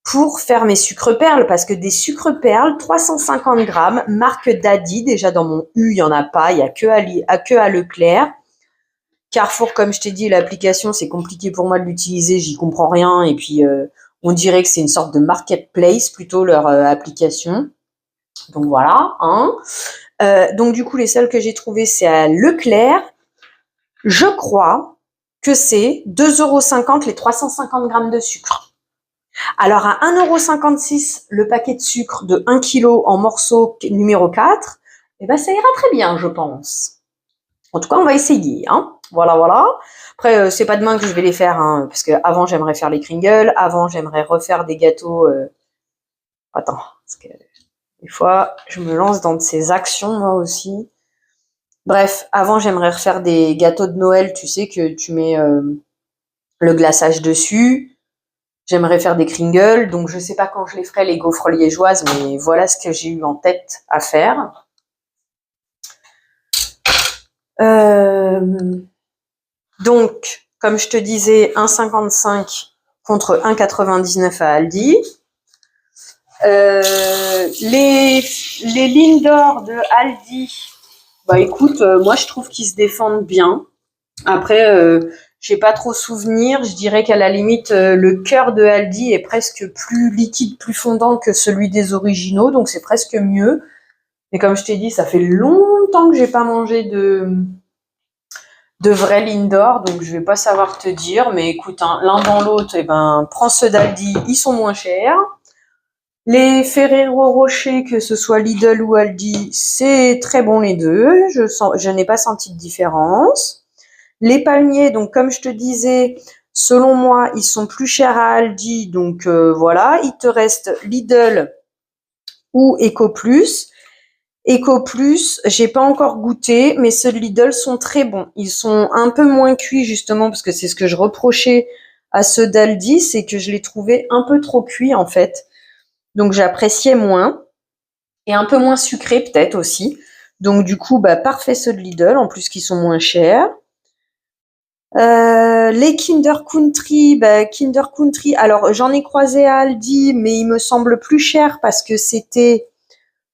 Speaker 2: pour faire mes sucres perles, parce que des sucres perles, 350 grammes, marque Daddy, déjà dans mon U, il y en a pas, il y a que à Leclerc. Carrefour, comme je t'ai dit, l'application, c'est compliqué pour moi de l'utiliser, j'y comprends rien, et puis on dirait que c'est une sorte de marketplace, plutôt leur application. Donc voilà, hein. Donc du coup, les seuls que j'ai trouvés, c'est à Leclerc. Je crois que c'est 2,50 € les 350 grammes de sucre. Alors à 1,56 € le paquet de sucre de 1 kg en morceaux numéro 4, eh ben ça ira très bien, je pense. En tout cas, on va essayer, hein. Voilà, voilà. Après, c'est pas demain que je vais les faire, hein, parce que avant j'aimerais faire les kringles, avant j'aimerais refaire des gâteaux. Attends, parce que des fois je me lance dans de ces actions moi aussi. Bref, avant j'aimerais refaire des gâteaux de Noël, tu sais que tu mets le glaçage dessus. J'aimerais faire des kringles, donc je sais pas quand je les ferai les gaufres liégeoises, mais voilà ce que j'ai eu en tête à faire. Donc, comme je te disais, 1,55 contre 1,99 à Aldi. Les lignes d'or de Aldi, bah écoute, moi je trouve qu'ils se défendent bien. Après, j'ai pas trop souvenir. Je dirais qu'à la limite, le cœur de Aldi est presque plus liquide, plus fondant que celui des originaux, donc c'est presque mieux. Mais comme je t'ai dit, ça fait longtemps que j'ai pas mangé de vrais Lindor, donc je vais pas savoir te dire, mais écoute, hein, l'un dans l'autre, eh ben, prends ceux d'Aldi, ils sont moins chers. Les Ferrero Rocher, que ce soit Lidl ou Aldi, c'est très bon les deux. Je n'ai pas senti de différence. Les palmiers, donc comme je te disais, selon moi, ils sont plus chers à Aldi, donc voilà. Il te reste Lidl ou EcoPlus. EcoPlus, j'ai pas encore goûté, mais ceux de Lidl sont très bons. Ils sont un peu moins cuits justement, parce que c'est ce que je reprochais à ceux d'Aldi, c'est que je les trouvais un peu trop cuits en fait. Donc j'appréciais moins. Et un peu moins sucrés peut-être aussi. Donc du coup, bah parfait ceux de Lidl, en plus qu'ils sont moins chers. Les Kinder Country, Kinder Country, alors j'en ai croisé à Aldi, mais il me semble plus cher parce que c'était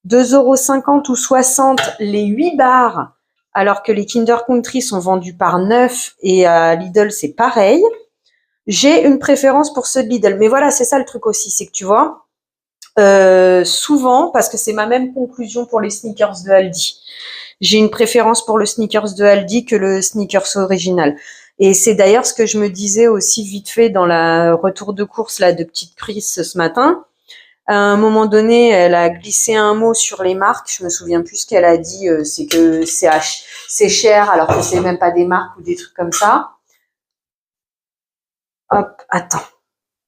Speaker 2: 2,50 € ou 60 les 8 barres, alors que les Kinder Country sont vendus par 9 et à Lidl c'est pareil. J'ai une préférence pour ceux de Lidl, mais voilà, c'est ça le truc aussi, c'est que tu vois, souvent, parce que c'est ma même conclusion pour les sneakers de Aldi, j'ai une préférence pour le sneakers de Aldi que le sneakers original. Et c'est d'ailleurs ce que je me disais aussi vite fait dans la retour de course là de petite Chris ce matin. À un moment donné, elle a glissé un mot sur les marques. Je me souviens plus ce qu'elle a dit. C'est que c'est cher alors que c'est même pas des marques ou des trucs comme ça. Hop, attends.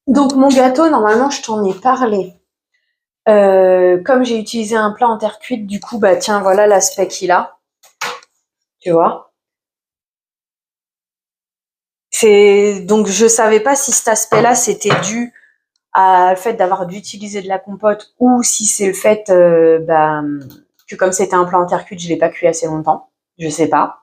Speaker 2: Donc mon gâteau, normalement, je t'en ai parlé. Comme j'ai utilisé un plat en terre cuite, du coup, bah tiens, voilà l'aspect qu'il a. Tu vois. Donc je savais pas si cet aspect-là c'était dû à le fait d'avoir dû utiliser de la compote ou si c'est le fait que comme c'était un plat en terre cuite, je l'ai pas cuit assez longtemps. Je sais pas.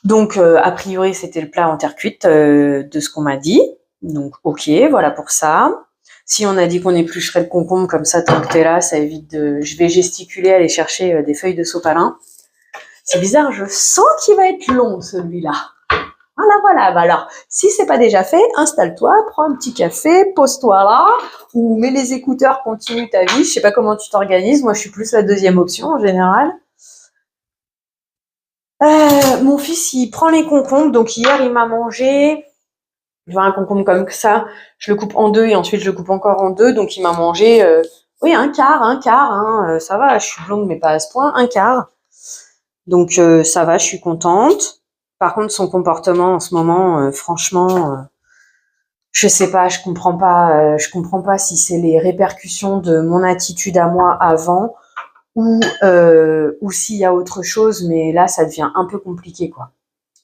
Speaker 2: Donc a priori c'était le plat en terre cuite de ce qu'on m'a dit. Donc ok, voilà pour ça. Si on a dit qu'on éplucherait le concombre comme ça tant que t'es là, ça évite de. Je vais gesticuler, aller chercher des feuilles de sopalin. C'est bizarre, je sens qu'il va être long celui-là. Voilà. Bah alors, si c'est pas déjà fait, installe-toi, prends un petit café, pose-toi là, ou mets les écouteurs, continue ta vie. Je sais pas comment tu t'organises. Moi, je suis plus la deuxième option en général. Mon fils, il prend les concombres. Donc hier, il m'a mangé. Je vois un concombre comme ça, je le coupe en deux et ensuite je le coupe encore en deux. Donc il m'a mangé, oui, un quart. Hein, ça va, je suis blonde mais pas à ce point, un quart. Donc ça va, je suis contente. Par contre, son comportement en ce moment, franchement, je sais pas, je comprends pas si c'est les répercussions de mon attitude à moi avant ou s'il y a autre chose, mais là, ça devient un peu compliqué, quoi.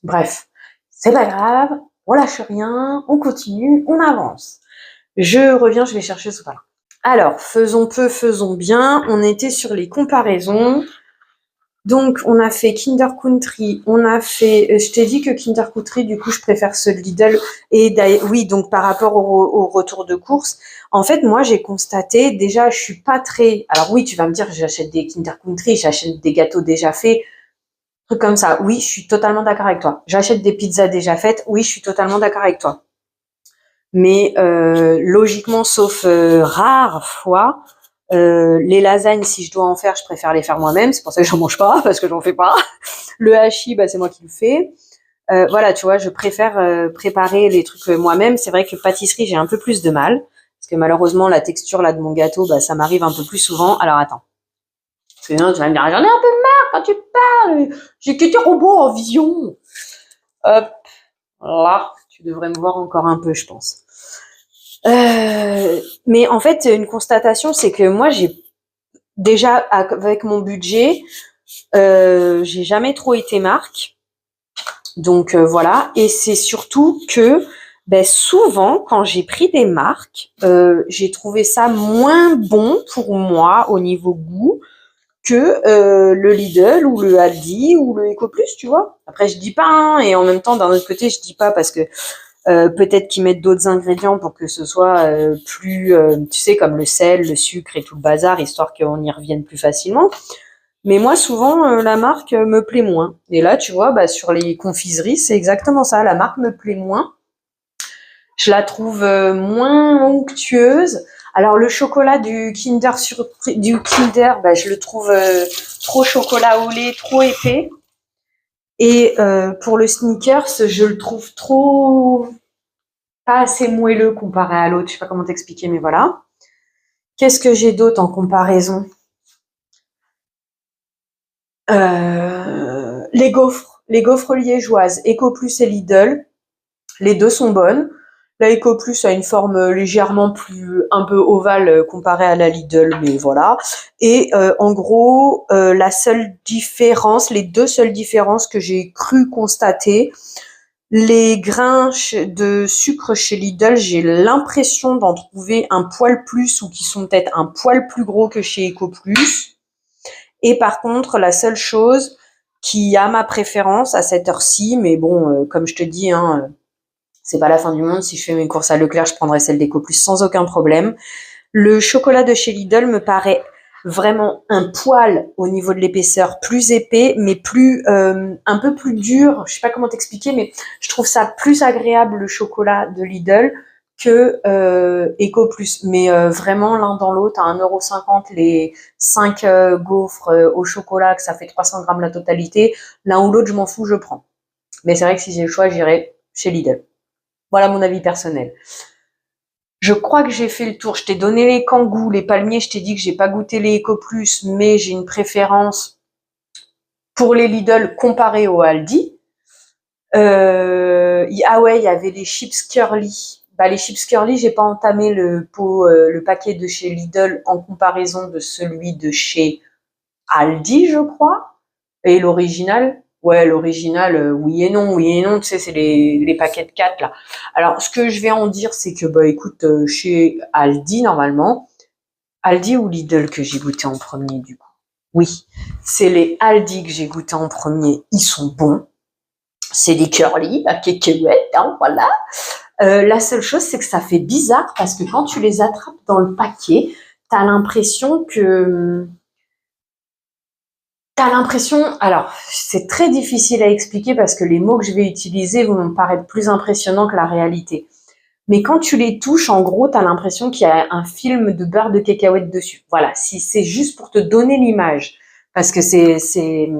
Speaker 2: Bref, c'est pas grave, on lâche rien, on continue, on avance. Je reviens, je vais chercher ce palin. Alors, faisons peu, faisons bien. On était sur les comparaisons. Donc, on a fait Kinder Country, on a fait. Je t'ai dit que Kinder Country, du coup, je préfère ceux de Lidl. Et oui, donc par rapport au retour de course, en fait, moi, j'ai constaté. Déjà, je suis pas très. Alors oui, tu vas me dire, j'achète des Kinder Country, j'achète des gâteaux déjà faits, trucs comme ça. Oui, je suis totalement d'accord avec toi. J'achète des pizzas déjà faites. Oui, je suis totalement d'accord avec toi. Mais logiquement, sauf rares fois. Les lasagnes, si je dois en faire, je préfère les faire moi-même. C'est pour ça que j'en mange pas, parce que j'en fais pas. Le hachis, bah, c'est moi qui le fais. Voilà, tu vois, je préfère préparer les trucs moi-même. C'est vrai que pâtisserie, j'ai un peu plus de mal. Parce que malheureusement, la texture là de mon gâteau, bah, ça m'arrive un peu plus souvent. Alors attends. Parce que non, tu vas me dire, j'en ai un peu marre quand tu parles. J'ai que tes robots en vision. Hop. Là, tu devrais me voir encore un peu, je pense. Mais en fait, une constatation, c'est que moi, j'ai déjà avec mon budget, j'ai jamais trop été marque. Donc voilà. Et c'est surtout que souvent, quand j'ai pris des marques, j'ai trouvé ça moins bon pour moi au niveau goût que le Lidl ou le Aldi ou le EcoPlus, tu vois. Après, je dis pas, hein, et en même temps, d'un autre côté, je dis pas parce que peut-être qu'ils mettent d'autres ingrédients pour que ce soit plus, tu sais, comme le sel, le sucre et tout le bazar, histoire qu'on y revienne plus facilement. Mais moi, souvent, la marque me plaît moins. Et là, tu vois, sur les confiseries, c'est exactement ça. La marque me plaît moins. Je la trouve moins onctueuse. Alors, le chocolat du Kinder, je le trouve trop chocolat au lait, trop épais. Et pour le sneakers, je le trouve trop pas assez moelleux comparé à l'autre. Je sais pas comment t'expliquer, mais voilà. Qu'est-ce que j'ai d'autre en comparaison? Les gaufres liégeoises, Eco Plus et Lidl. Les deux sont bonnes. La Eco Plus a une forme légèrement plus un peu ovale comparée à la Lidl, mais voilà. Et en gros, la seule différence, les deux seules différences que j'ai cru constater, les grains de sucre chez Lidl, j'ai l'impression d'en trouver un poil plus ou qui sont peut-être un poil plus gros que chez Eco Plus. Et par contre, la seule chose qui a ma préférence à cette heure-ci, mais bon, comme je te dis, hein, c'est pas la fin du monde. Si je fais mes courses à Leclerc, je prendrai celle d'Eco Plus sans aucun problème. Le chocolat de chez Lidl me paraît vraiment un poil au niveau de l'épaisseur, plus épais, mais plus un peu plus dur. Je sais pas comment t'expliquer, mais je trouve ça plus agréable le chocolat de Lidl que Eco Plus. Mais vraiment l'un dans l'autre, à 1,50 € les 5 gaufres au chocolat, que ça fait 300 grammes la totalité. L'un ou l'autre, je m'en fous, je prends. Mais c'est vrai que si j'ai le choix, j'irai chez Lidl. Voilà mon avis personnel. Je crois que j'ai fait le tour. Je t'ai donné les Kangoo, les palmiers. Je t'ai dit que j'ai pas goûté les Eco Plus, mais j'ai une préférence pour les Lidl comparé au Aldi. Ah ouais, il y avait les chips curly. Bah, les chips curly, j'ai pas entamé le paquet de chez Lidl en comparaison de celui de chez Aldi, je crois. Et l'original, ouais, l'original, oui et non, oui et non, tu sais, c'est les paquets de 4 là. Alors, ce que je vais en dire, c'est que, bah écoute, chez Aldi, normalement, Aldi ou Lidl que j'ai goûté en premier, du coup. Oui, c'est les Aldi que j'ai goûté en premier, ils sont bons. C'est des curly, à cacahuètes, hein, voilà. La seule chose, c'est que ça fait bizarre parce que quand tu les attrapes dans le paquet, t'as l'impression que alors c'est très difficile à expliquer parce que les mots que je vais utiliser vont me paraître plus impressionnants que la réalité. Mais quand tu les touches, en gros, tu as l'impression qu'il y a un film de beurre de cacahuète dessus. Voilà, si c'est juste pour te donner l'image. Parce que c'est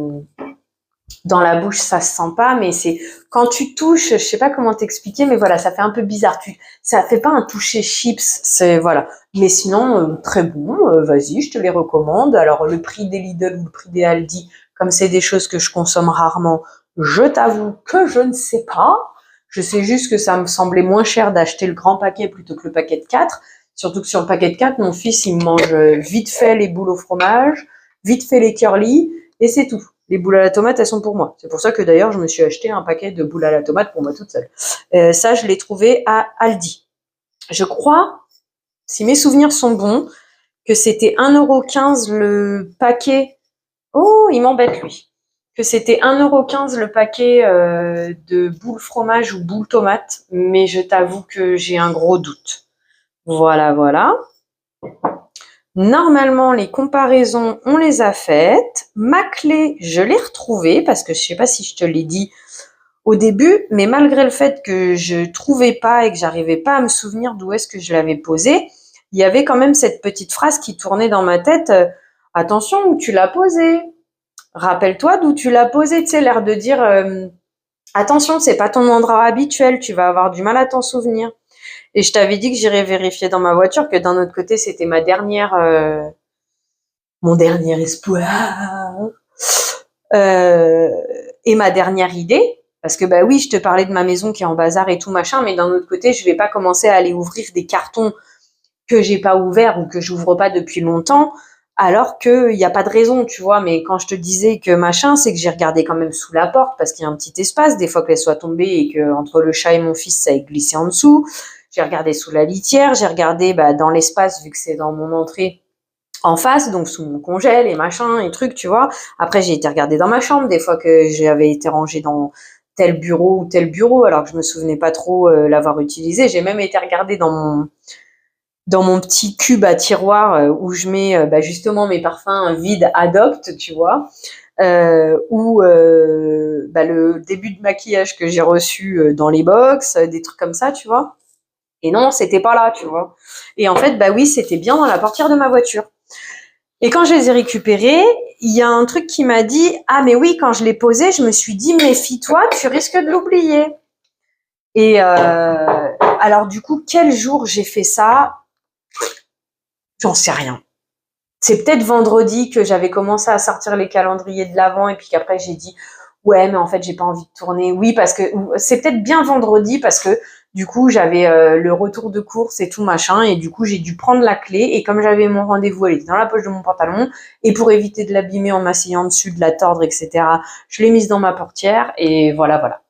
Speaker 2: dans la bouche, ça se sent pas, mais c'est quand tu touches, je sais pas comment t'expliquer, mais voilà, ça fait un peu bizarre. Ça fait pas un toucher chips, c'est voilà. Mais sinon, très bon. Vas-y, je te les recommande. Alors le prix des Lidl ou le prix des Aldi, comme c'est des choses que je consomme rarement, je t'avoue que je ne sais pas. Je sais juste que ça me semblait moins cher d'acheter le grand paquet plutôt que le paquet de 4. Surtout que sur le paquet de 4, mon fils, il mange vite fait les boules au fromage, vite fait les curly, et c'est tout. Les boules à la tomate, elles sont pour moi. C'est pour ça que d'ailleurs, je me suis acheté un paquet de boules à la tomate pour moi toute seule. Ça, je l'ai trouvé à Aldi. Je crois, si mes souvenirs sont bons, que c'était 1,15 € le paquet. Oh, il m'embête lui. Que c'était 1,15 € le paquet de boules fromage ou boules tomate. Mais je t'avoue que j'ai un gros doute. Voilà, voilà. Normalement, les comparaisons, on les a faites. Ma clé, je l'ai retrouvée parce que je sais pas si je te l'ai dit au début, mais malgré le fait que je trouvais pas et que j'arrivais pas à me souvenir d'où est-ce que je l'avais posée, il y avait quand même cette petite phrase qui tournait dans ma tête. Attention, où tu l'as posée. Rappelle-toi d'où tu l'as posée. Tu sais, l'air de dire attention, c'est pas ton endroit habituel. Tu vas avoir du mal à t'en souvenir. Et je t'avais dit que j'irais vérifier dans ma voiture, que d'un autre côté, c'était mon dernier espoir et ma dernière idée. Parce que bah oui, je te parlais de ma maison qui est en bazar et tout machin, mais d'un autre côté, je vais pas commencer à aller ouvrir des cartons que j'ai pas ouverts ou que j'ouvre pas depuis longtemps, alors qu'il n'y a pas de raison, tu vois. Mais quand je te disais que machin, c'est que j'ai regardé quand même sous la porte parce qu'il y a un petit espace, des fois qu'elle soit tombée et que entre le chat et mon fils, ça ait glissé en dessous. J'ai regardé sous la litière, j'ai regardé dans l'espace vu que c'est dans mon entrée en face, donc sous mon congèle et machin et trucs, tu vois. Après, j'ai été regarder dans ma chambre des fois que j'avais été rangée dans tel bureau ou tel bureau alors que je me souvenais pas trop l'avoir utilisé. J'ai même été regarder dans mon petit cube à tiroir où je mets justement mes parfums vides Adopt, tu vois, ou le début de maquillage que j'ai reçu dans les box, des trucs comme ça, tu vois. Et non, c'était pas là, tu vois. Et en fait, oui, c'était bien dans la portière de ma voiture. Et quand je les ai récupérés, il y a un truc qui m'a dit « Ah mais oui, quand je l'ai posé, je me suis dit méfie-toi, tu risques de l'oublier. » Et alors du coup, quel jour j'ai fait ça? J'en sais rien. C'est peut-être vendredi que j'avais commencé à sortir les calendriers de l'Avent et puis qu'après j'ai dit ouais mais en fait j'ai pas envie de tourner. Oui parce que c'est peut-être bien vendredi parce que du coup j'avais le retour de course et tout machin et du coup j'ai dû prendre la clé et comme j'avais mon rendez-vous, elle était dans la poche de mon pantalon et pour éviter de l'abîmer en m'asseyant dessus, de la tordre, etc. Je l'ai mise dans ma portière et voilà voilà.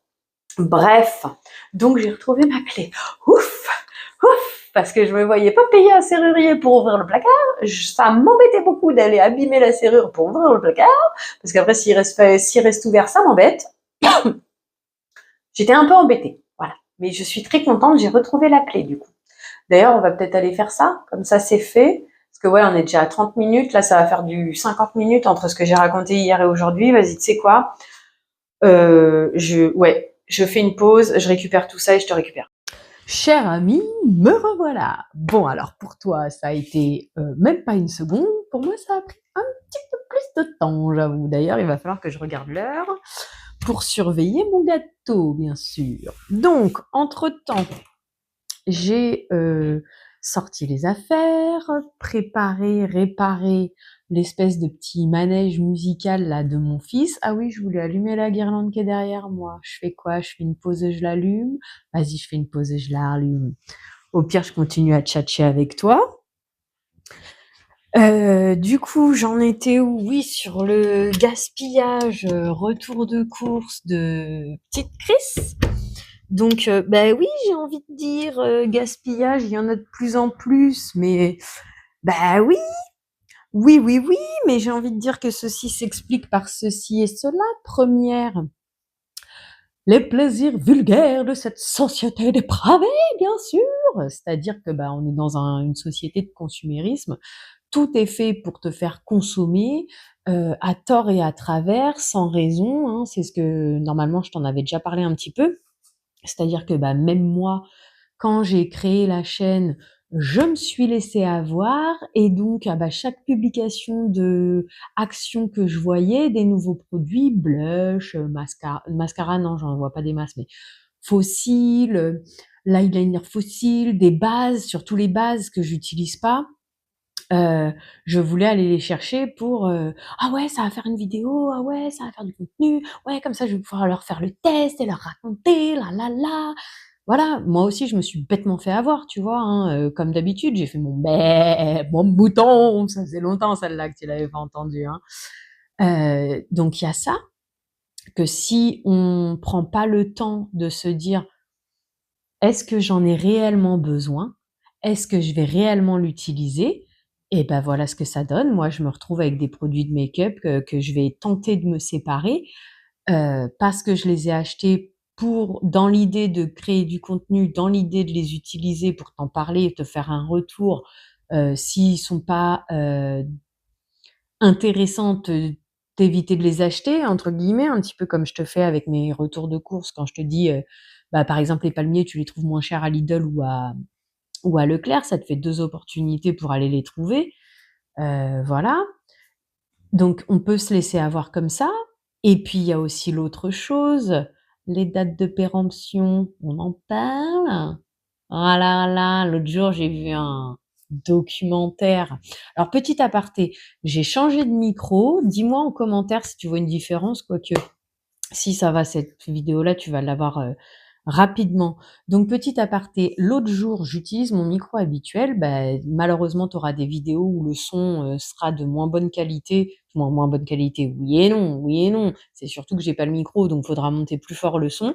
Speaker 2: Bref, donc j'ai retrouvé ma clé. Ouf, ouf, parce que je me voyais pas payer un serrurier pour ouvrir le placard. Ça m'embêtait beaucoup d'aller abîmer la serrure pour ouvrir le placard, parce qu'après s'il reste ouvert, ça m'embête. J'étais un peu embêtée, voilà. Mais je suis très contente, j'ai retrouvé la clé du coup. D'ailleurs, on va peut-être aller faire ça, comme ça c'est fait. Parce que ouais, on est déjà à 30 minutes, là ça va faire du 50 minutes entre ce que j'ai raconté hier et aujourd'hui. Vas-y, tu sais quoi? Je fais une pause, je récupère tout ça et je te récupère.
Speaker 1: Cher ami, me revoilà. Bon, alors pour toi, ça a été même pas une seconde. Pour moi, ça a pris un petit peu plus de temps, j'avoue. D'ailleurs, il va falloir que je regarde l'heure pour surveiller mon gâteau, bien sûr. Donc, entre-temps, j'ai sorti les affaires, préparé, réparé l'espèce de petit manège musical là de mon fils. Ah oui, je voulais allumer la guirlande qui est derrière moi. Je fais quoi? Je fais une pause et je l'allume. Vas-y, je fais une pause et je l'allume. Au pire, je continue à tchatcher avec toi. Du coup, j'en étais où? Oui, sur le gaspillage, retour de course de petite Chris. Donc, bah oui, j'ai envie de dire gaspillage, il y en a de plus en plus, mais bah oui, oui, oui, oui, mais j'ai envie de dire que ceci s'explique par ceci et cela. Première, les plaisirs vulgaires de cette société dépravée, bien sûr. C'est-à-dire que bah on est dans une société de consumérisme. Tout est fait pour te faire consommer à tort et à travers, sans raison. Hein. C'est ce que normalement je t'en avais déjà parlé un petit peu. C'est-à-dire que bah, même moi, quand j'ai créé la chaîne, je me suis laissée avoir et donc bah, chaque publication de action que je voyais, des nouveaux produits, blush, mascara, non, j'en vois pas des masses, mais fossiles, l'eyeliner fossile, des bases, surtout les bases que j'utilise pas. Je voulais aller les chercher pour ah ouais ça va faire une vidéo, ah ouais ça va faire du contenu, ouais comme ça je vais pouvoir leur faire le test et leur raconter, la la la. Voilà, moi aussi je me suis bêtement fait avoir, tu vois, hein, comme d'habitude j'ai fait mon bé, mon mouton, ça faisait longtemps celle-là que tu l'avais pas entendue, hein. Donc il y a ça, que si on prend pas le temps de se dire est-ce que j'en ai réellement besoin? Est-ce que je vais réellement l'utiliser? Et ben voilà ce que ça donne. Moi, je me retrouve avec des produits de make-up que je vais tenter de me séparer parce que je les ai achetés pour dans l'idée de créer du contenu, dans l'idée de les utiliser pour t'en parler et te faire un retour. S'ils sont pas intéressants, d'éviter de les acheter entre guillemets, un petit peu comme je te fais avec mes retours de courses quand je te dis bah, par exemple les palmiers tu les trouves moins chers à Lidl ou à Leclerc, ça te fait 2 opportunités pour aller les trouver. Voilà. Donc on peut se laisser avoir comme ça. Et puis il y a aussi l'autre chose, les dates de péremption, on en parle? Ah là là, l'autre jour j'ai vu un documentaire. Alors petit aparté, j'ai changé de micro. Dis-moi en commentaire si tu vois une différence, quoique si ça va, cette vidéo-là, tu vas l'avoir rapidement. Donc, petit aparté, l'autre jour, j'utilise mon micro habituel. Bah, malheureusement, tu auras des vidéos où le son sera de moins bonne qualité. Moins bonne qualité, oui et non, oui et non. C'est surtout que j'ai pas le micro, donc faudra monter plus fort le son.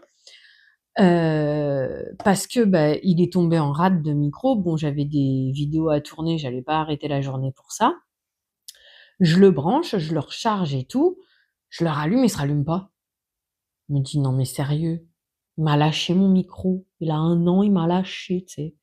Speaker 1: Parce que bah, il est tombé en rade de micro. Bon, j'avais des vidéos à tourner, j'allais pas arrêter la journée pour ça. Je le branche, je le recharge et tout. Je le rallume, il se rallume pas. Je me dis: «Non mais sérieux? Il m'a lâché mon micro. Il a 1 an, il m'a lâché», tu sais?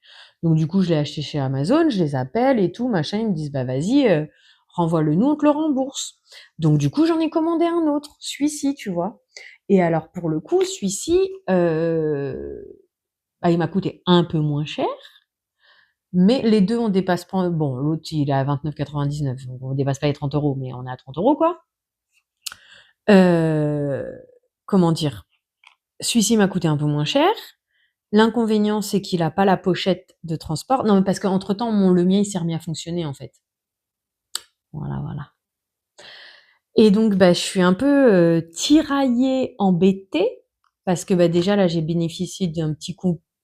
Speaker 1: Donc du coup, je l'ai acheté chez Amazon, je les appelle et tout machin, ils me disent: «Bah vas-y, renvoie-le nous, on te le rembourse». Donc du coup, j'en ai commandé un autre, celui-ci, tu vois? Et alors pour le coup, celui-ci, bah, il m'a coûté un peu moins cher, Mais les deux, on dépasse pas. Bon, l'autre, il est à 29,99, donc on dépasse pas les 30 euros, mais on est à 30 euros, quoi. Comment dire? Celui-ci m'a coûté un peu moins cher. L'inconvénient, c'est qu'il a pas la pochette de transport. Non, mais parce qu'entre-temps, le mien, il s'est remis à fonctionner, en fait. Voilà, voilà. Et donc, bah, je suis un peu tiraillée, embêtée, parce que bah, déjà, là, j'ai bénéficié d'un petit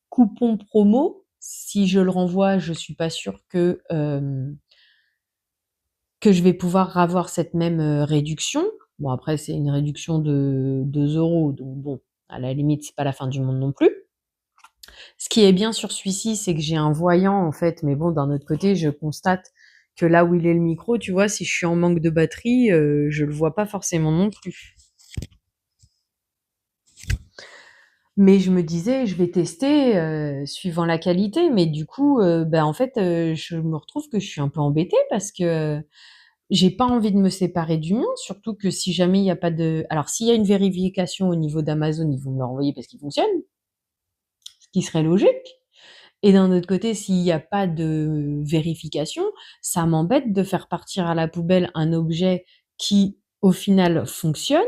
Speaker 1: coupon promo. Si je le renvoie, je suis pas sûre que je vais pouvoir avoir cette même réduction. Bon, après, c'est une réduction de 2 euros, donc bon, à la limite, c'est pas la fin du monde non plus. Ce qui est bien sur celui-ci, c'est que j'ai un voyant, en fait, mais bon, d'un autre côté, je constate que là où il est le micro, tu vois, si je suis en manque de batterie, je le vois pas forcément non plus. Mais je me disais, je vais tester suivant la qualité, mais du coup, en fait, je me retrouve que je suis un peu embêtée parce que j'ai pas envie de me séparer du mien, surtout que si jamais il y a pas de... Alors, s'il y a une vérification au niveau d'Amazon, ils vont me le renvoyer parce qu'il fonctionne, ce qui serait logique. Et d'un autre côté, s'il y a pas de vérification, ça m'embête de faire partir à la poubelle un objet qui, au final, fonctionne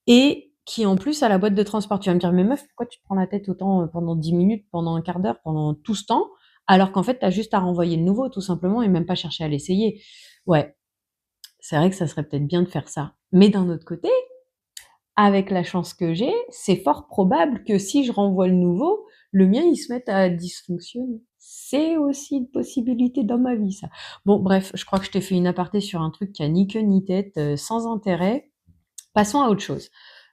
Speaker 1: et qui, en plus, a la boîte de transport. Tu vas me dire: «Mais meuf, pourquoi tu te prends la tête autant, pendant 10 minutes, pendant un quart d'heure, pendant tout ce temps, alors qu'en fait, tu as juste à renvoyer le nouveau, tout simplement, et même pas chercher à l'essayer?» Ouais, c'est vrai que ça serait peut-être bien de faire ça. Mais d'un autre côté, avec la chance que j'ai, c'est fort probable que si je renvoie le nouveau, le mien, il se mette à dysfonctionner. C'est aussi une possibilité dans ma vie, ça. Bon, bref, je crois que je t'ai fait une aparté sur un truc qui a ni queue ni tête, sans intérêt. Passons à autre chose.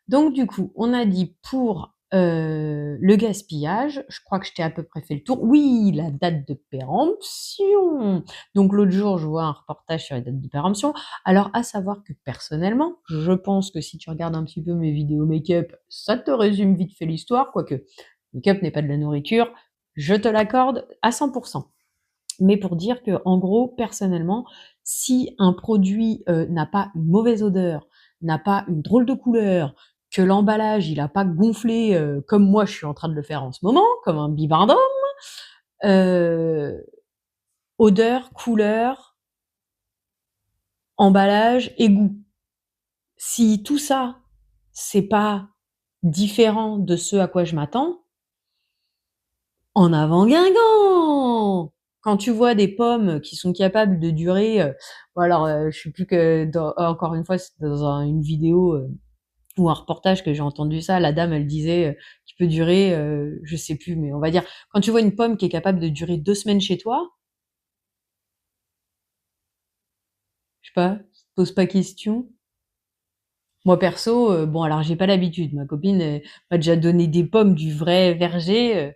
Speaker 1: Donc du coup, on a dit pour le gaspillage, je crois que je t'ai à peu près fait le tour. Oui, la date de péremption. Donc l'autre jour, je vois un reportage sur les dates de péremption. Alors, à savoir que personnellement, je pense que si tu regardes un petit peu mes vidéos make-up, ça te résume vite fait l'histoire, quoique make-up n'est pas de la nourriture, je te l'accorde à 100%. Mais pour dire que, en gros, personnellement, si un produit n'a pas une mauvaise odeur, n'a pas une drôle de couleur, que l'emballage il a pas gonflé comme moi je suis en train de le faire en ce moment, comme un bibardome, euh, odeur, couleur, emballage et goût. Si tout ça c'est pas différent de ce à quoi je m'attends, en avant Guingamp! Quand tu vois des pommes qui sont capables de durer, bon alors je sais plus que encore une fois c'est dans une vidéo ou un reportage que j'ai entendu ça, la dame elle disait qu'il peut durer, je sais plus, mais on va dire quand tu vois une pomme qui est capable de durer 2 semaines chez toi, je sais pas, tu te poses pas question. Moi perso, bon alors j'ai pas l'habitude, ma copine m'a déjà donné des pommes du vrai verger,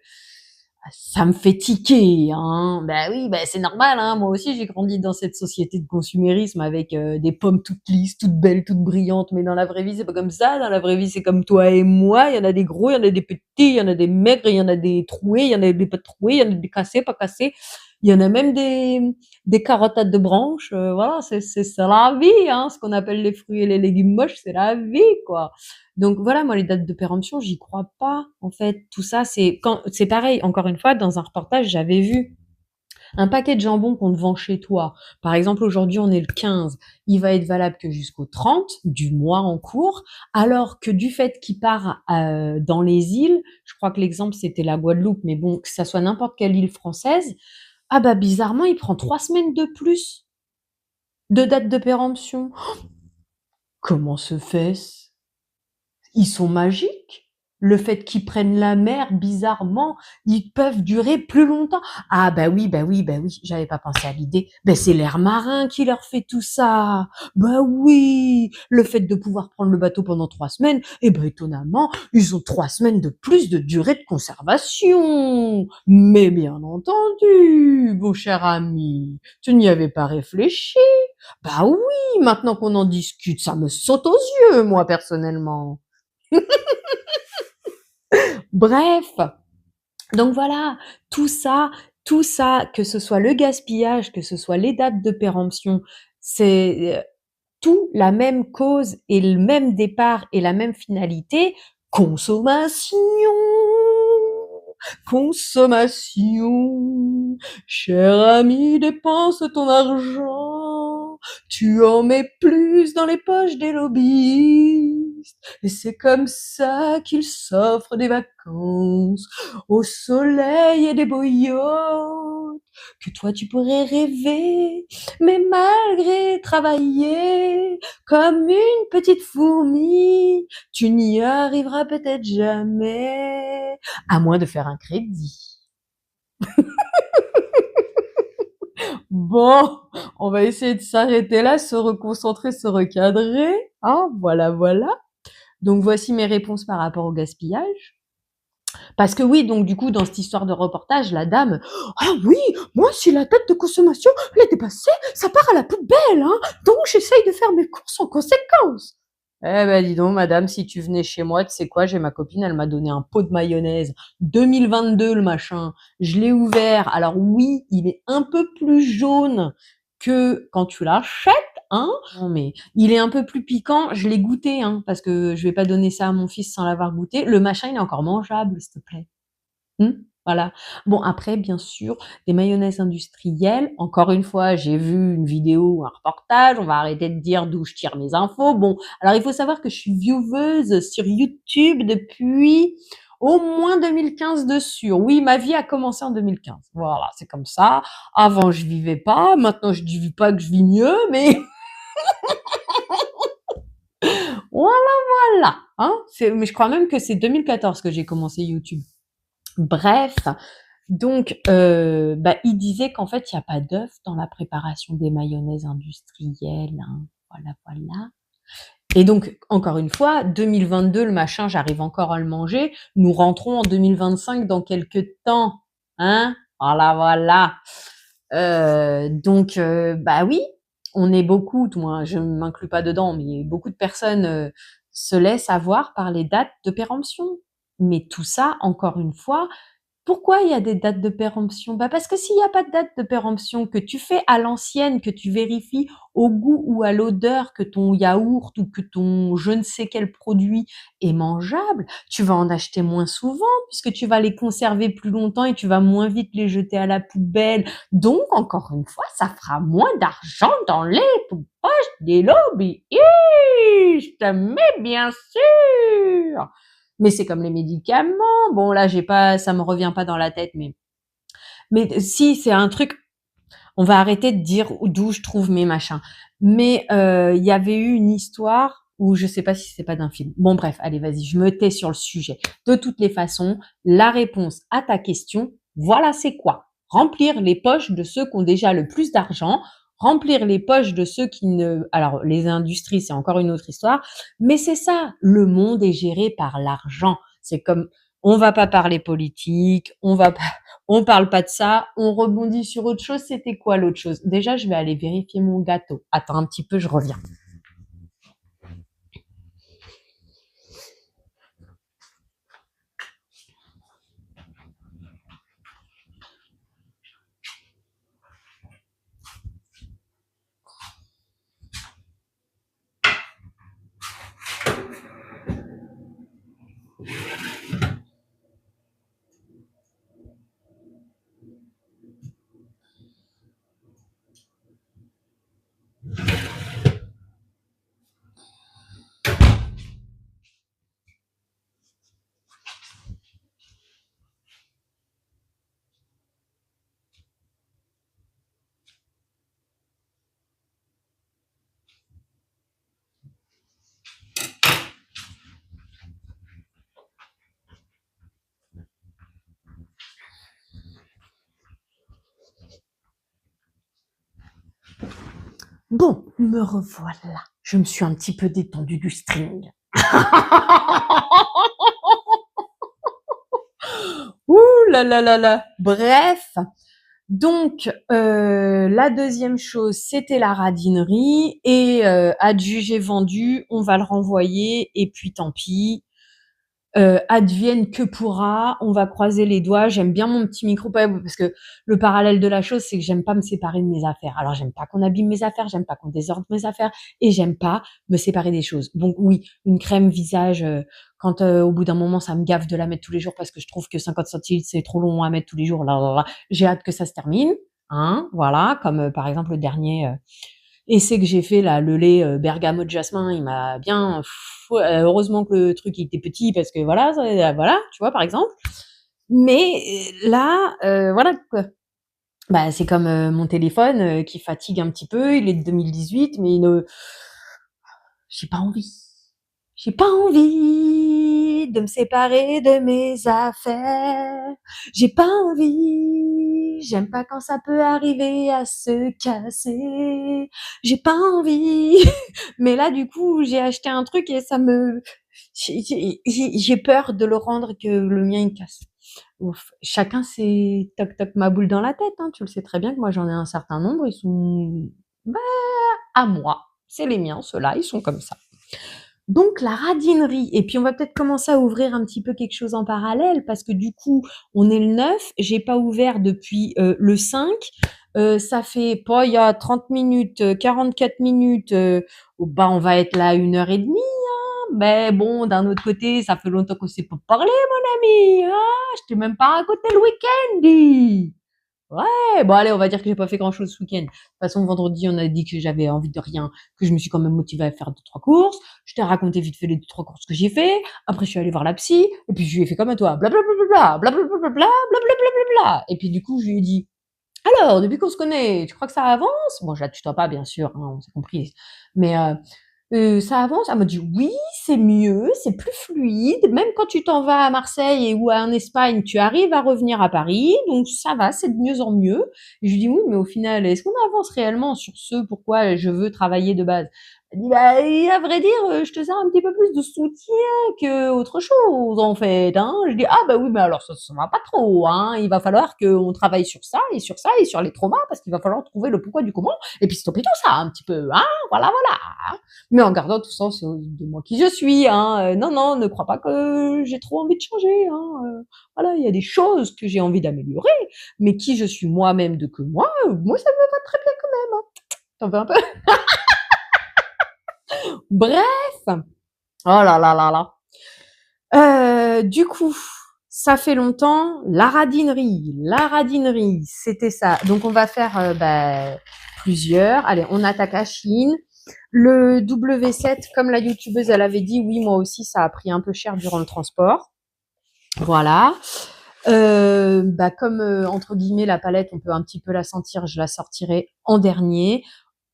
Speaker 1: ça me fait tiquer, hein. Bah oui, bah c'est normal, hein. Moi aussi j'ai grandi dans cette société de consumérisme avec des pommes toutes lisses, toutes belles, toutes brillantes, mais dans la vraie vie c'est pas comme ça. Dans la vraie vie c'est comme toi et moi, il y en a des gros, il y en a des petits, il y en a des maigres, il y en a des troués, il y en a des pas troués, il y en a des cassés, pas cassés. Il y en a même des carottes à 2 branches, voilà, c'est ça la vie, hein. Ce qu'on appelle les fruits et les légumes moches, c'est la vie, quoi. Donc voilà, moi les dates de péremption, j'y crois pas, en fait. Tout ça, c'est pareil. Encore une fois, dans un reportage, j'avais vu un paquet de jambon qu'on te vend chez toi. Par exemple, aujourd'hui, on est le 15. Il va être valable que jusqu'au 30 du mois en cours, alors que du fait qu'il part dans les îles, je crois que l'exemple c'était la Guadeloupe, mais bon, que ça soit n'importe quelle île française, ah bah bizarrement, il prend 3 semaines de plus de date de péremption. Comment se fait-ce? Ils sont magiques. Le fait qu'ils prennent la mer, bizarrement, ils peuvent durer plus longtemps. Ah bah oui, bah oui, bah oui, j'avais pas pensé à l'idée. Ben c'est l'air marin qui leur fait tout ça. Bah oui, le fait de pouvoir prendre le bateau pendant 3 semaines, eh ben étonnamment, ils ont 3 semaines de plus de durée de conservation. Mais bien entendu, mon cher ami, tu n'y avais pas réfléchi. Bah oui, maintenant qu'on en discute, ça me saute aux yeux, moi personnellement. Bref, donc voilà, tout ça, tout ça, que ce soit le gaspillage, que ce soit les dates de péremption, c'est tout la même cause et le même départ et la même finalité, consommation. Consommation. Cher ami, dépense ton argent. Tu en mets plus dans les poches des lobbyistes. Et c'est comme ça qu'ils s'offrent des vacances au soleil et des beaux yachts que toi tu pourrais rêver, mais malgré travailler comme une petite fourmi, tu n'y arriveras peut-être jamais, à moins de faire un crédit. Bon, on va essayer de s'arrêter là, se reconcentrer, se recadrer. Hein, voilà, voilà. Donc voici mes réponses par rapport au gaspillage. Parce que oui, donc du coup, dans cette histoire de reportage, la dame, ah oui, moi, si la date de consommation, elle est dépassée, ça part à la poubelle, hein. Donc j'essaye de faire mes courses en conséquence. Eh ben dis donc, madame, si tu venais chez moi, tu sais quoi, j'ai ma copine, elle m'a donné un pot de mayonnaise. 2022, le machin. Je l'ai ouvert. Alors oui, il est un peu plus jaune que quand tu l'achètes, hein. Non, mais il est un peu plus piquant. Je l'ai goûté, hein, parce que je vais pas donner ça à mon fils sans l'avoir goûté. Le machin, il est encore mangeable, s'il te plaît. Voilà. Bon, après, bien sûr, des mayonnaises industrielles. Encore une fois, j'ai vu une vidéo ou un reportage. On va arrêter de dire d'où je tire mes infos. Bon, alors il faut savoir que je suis vieweuse sur YouTube depuis au moins 2015 dessus. Oui, ma vie a commencé en 2015. Voilà, c'est comme ça. Avant, je vivais pas. Maintenant, je dis pas que je vis mieux, mais voilà, voilà. Hein, mais je crois même que c'est 2014 que j'ai commencé YouTube. Bref, donc il disait qu'en fait, il y a pas d'œuf dans la préparation des mayonnaises industrielles, hein. Voilà, voilà. Et donc, encore une fois, 2022, le machin, j'arrive encore à le manger. Nous rentrons en 2025 dans quelques temps, hein. Voilà, voilà. Donc, oui, on est beaucoup, tout moins, je ne m'inclus pas dedans, mais beaucoup de personnes se laissent avoir par les dates de péremption. Mais tout ça, encore une fois, pourquoi il y a des dates de péremption? Parce que s'il n'y a pas de date de péremption, que tu fais à l'ancienne, que tu vérifies au goût ou à l'odeur que ton yaourt ou que ton je ne sais quel produit est mangeable, tu vas en acheter moins souvent puisque tu vas les conserver plus longtemps et tu vas moins vite les jeter à la poubelle. Donc, encore une fois, ça fera moins d'argent dans les poches des lobbyistes, mais bien sûr. Mais c'est comme les médicaments. Bon, là, ça me revient pas dans la tête, mais si, c'est un truc, on va arrêter de dire d'où je trouve mes machins. Mais, il y avait eu une histoire où je sais pas si c'est pas d'un film. Bon, bref, allez, vas-y, je me tais sur le sujet. De toutes les façons, la réponse à ta question, voilà, c'est quoi? Remplir les poches de ceux qui ont déjà le plus d'argent, remplir les poches de ceux qui ne, alors, les industries, c'est encore une autre histoire, mais c'est ça. Le monde est géré par l'argent. C'est comme, on va pas parler politique, on parle pas de ça, on rebondit sur autre chose. C'était quoi l'autre chose? Déjà, je vais aller vérifier mon gâteau. Attends un petit peu, je reviens. Bon, me revoilà. Je me suis un petit peu détendue du string. Ouh là là là là. Bref, donc la deuxième chose, c'était la radinerie et adjugé vendu, on va le renvoyer et puis tant pis. Advienne que pourra, on va croiser les doigts. J'aime bien mon petit micro parce que le parallèle de la chose, c'est que j'aime pas me séparer de mes affaires. Alors j'aime pas qu'on abîme mes affaires, j'aime pas qu'on désordre mes affaires et j'aime pas me séparer des choses. Donc oui, une crème visage quand au bout d'un moment, ça me gave de la mettre tous les jours parce que je trouve que 50 centilitres, c'est trop long à mettre tous les jours. Là, là, là. J'ai hâte que ça se termine. Hein, voilà, comme par exemple le dernier essai que j'ai fait là, le lait bergamote jasmin, il m'a bien. Heureusement que le truc il était petit parce que voilà, voilà, tu vois par exemple. Mais là, voilà quoi. Bah, c'est comme mon téléphone qui fatigue un petit peu. Il est de 2018, mais j'ai pas envie. J'ai pas envie de me séparer de mes affaires. J'ai pas envie. J'aime pas quand ça peut arriver à se casser. J'ai pas envie. Mais là, du coup, j'ai acheté un truc et j'ai peur de le rendre que le mien il casse. Ouf. Chacun ses toc toc ma boule dans la tête, hein. Tu le sais très bien que moi j'en ai un certain nombre, ils sont bah, à moi. C'est les miens, ceux-là, ils sont comme ça. Donc la radinerie, et puis on va peut-être commencer à ouvrir un petit peu quelque chose en parallèle, parce que du coup, on est le 9, j'ai pas ouvert depuis le 5, ça fait pas, il y a 30 minutes, 44 minutes, bah on va être là 1 heure et demie, hein. Mais bon, d'un autre côté, ça fait longtemps qu'on s'est pas parlé, mon ami, hein. Je t'ai même pas raconté le week-end, dis. Ouais, bon allez, on va dire que j'ai pas fait grand-chose ce week-end. De toute façon, vendredi, on a dit que j'avais envie de rien, que je me suis quand même motivée à faire 2-3 courses. Je t'ai raconté vite fait les 2-3 courses que j'ai fait. Après, je suis allée voir la psy, et puis je lui ai fait comme à toi, blablabla, blablabla, blablabla. Et puis du coup, je lui ai dit, alors, depuis qu'on se connaît, tu crois que ça avance? Bon, je la tutoie pas, bien sûr, hein, on s'est compris. Mais ça avance? Elle m'a dit oui, c'est mieux, c'est plus fluide. Même quand tu t'en vas à Marseille ou en Espagne, tu arrives à revenir à Paris, donc ça va, c'est de mieux en mieux. Et je lui dis oui, mais au final, est-ce qu'on avance réellement sur ce pourquoi je veux travailler de base? Elle dit bah, à vrai dire, je te sers un petit peu plus de soutien que autre chose en fait. Hein. Je dis ah bah oui, mais alors ça va pas trop. Hein. Il va falloir qu'on travaille sur ça et sur ça et sur les traumas parce qu'il va falloir trouver le pourquoi du comment et puis stopper tout ça un petit peu. Hein. Voilà, voilà mais en gardant tout sens de moi qui je suis. Hein. Non, non, ne crois pas que j'ai trop envie de changer. Hein. Voilà, il y a des choses que j'ai envie d'améliorer, mais qui je suis moi-même de que moi ça me va très bien quand même. Hein. T'en veux un peu? Bref, oh là là là là. Du coup, ça fait longtemps. La radinerie, c'était ça. Donc on va faire plusieurs. Allez, on attaque à Chine. Le W7, comme la youtubeuse, elle avait dit, oui, moi aussi, ça a pris un peu cher durant le transport. Voilà. Comme, entre guillemets, la palette, on peut un petit peu la sentir, je la sortirai en dernier.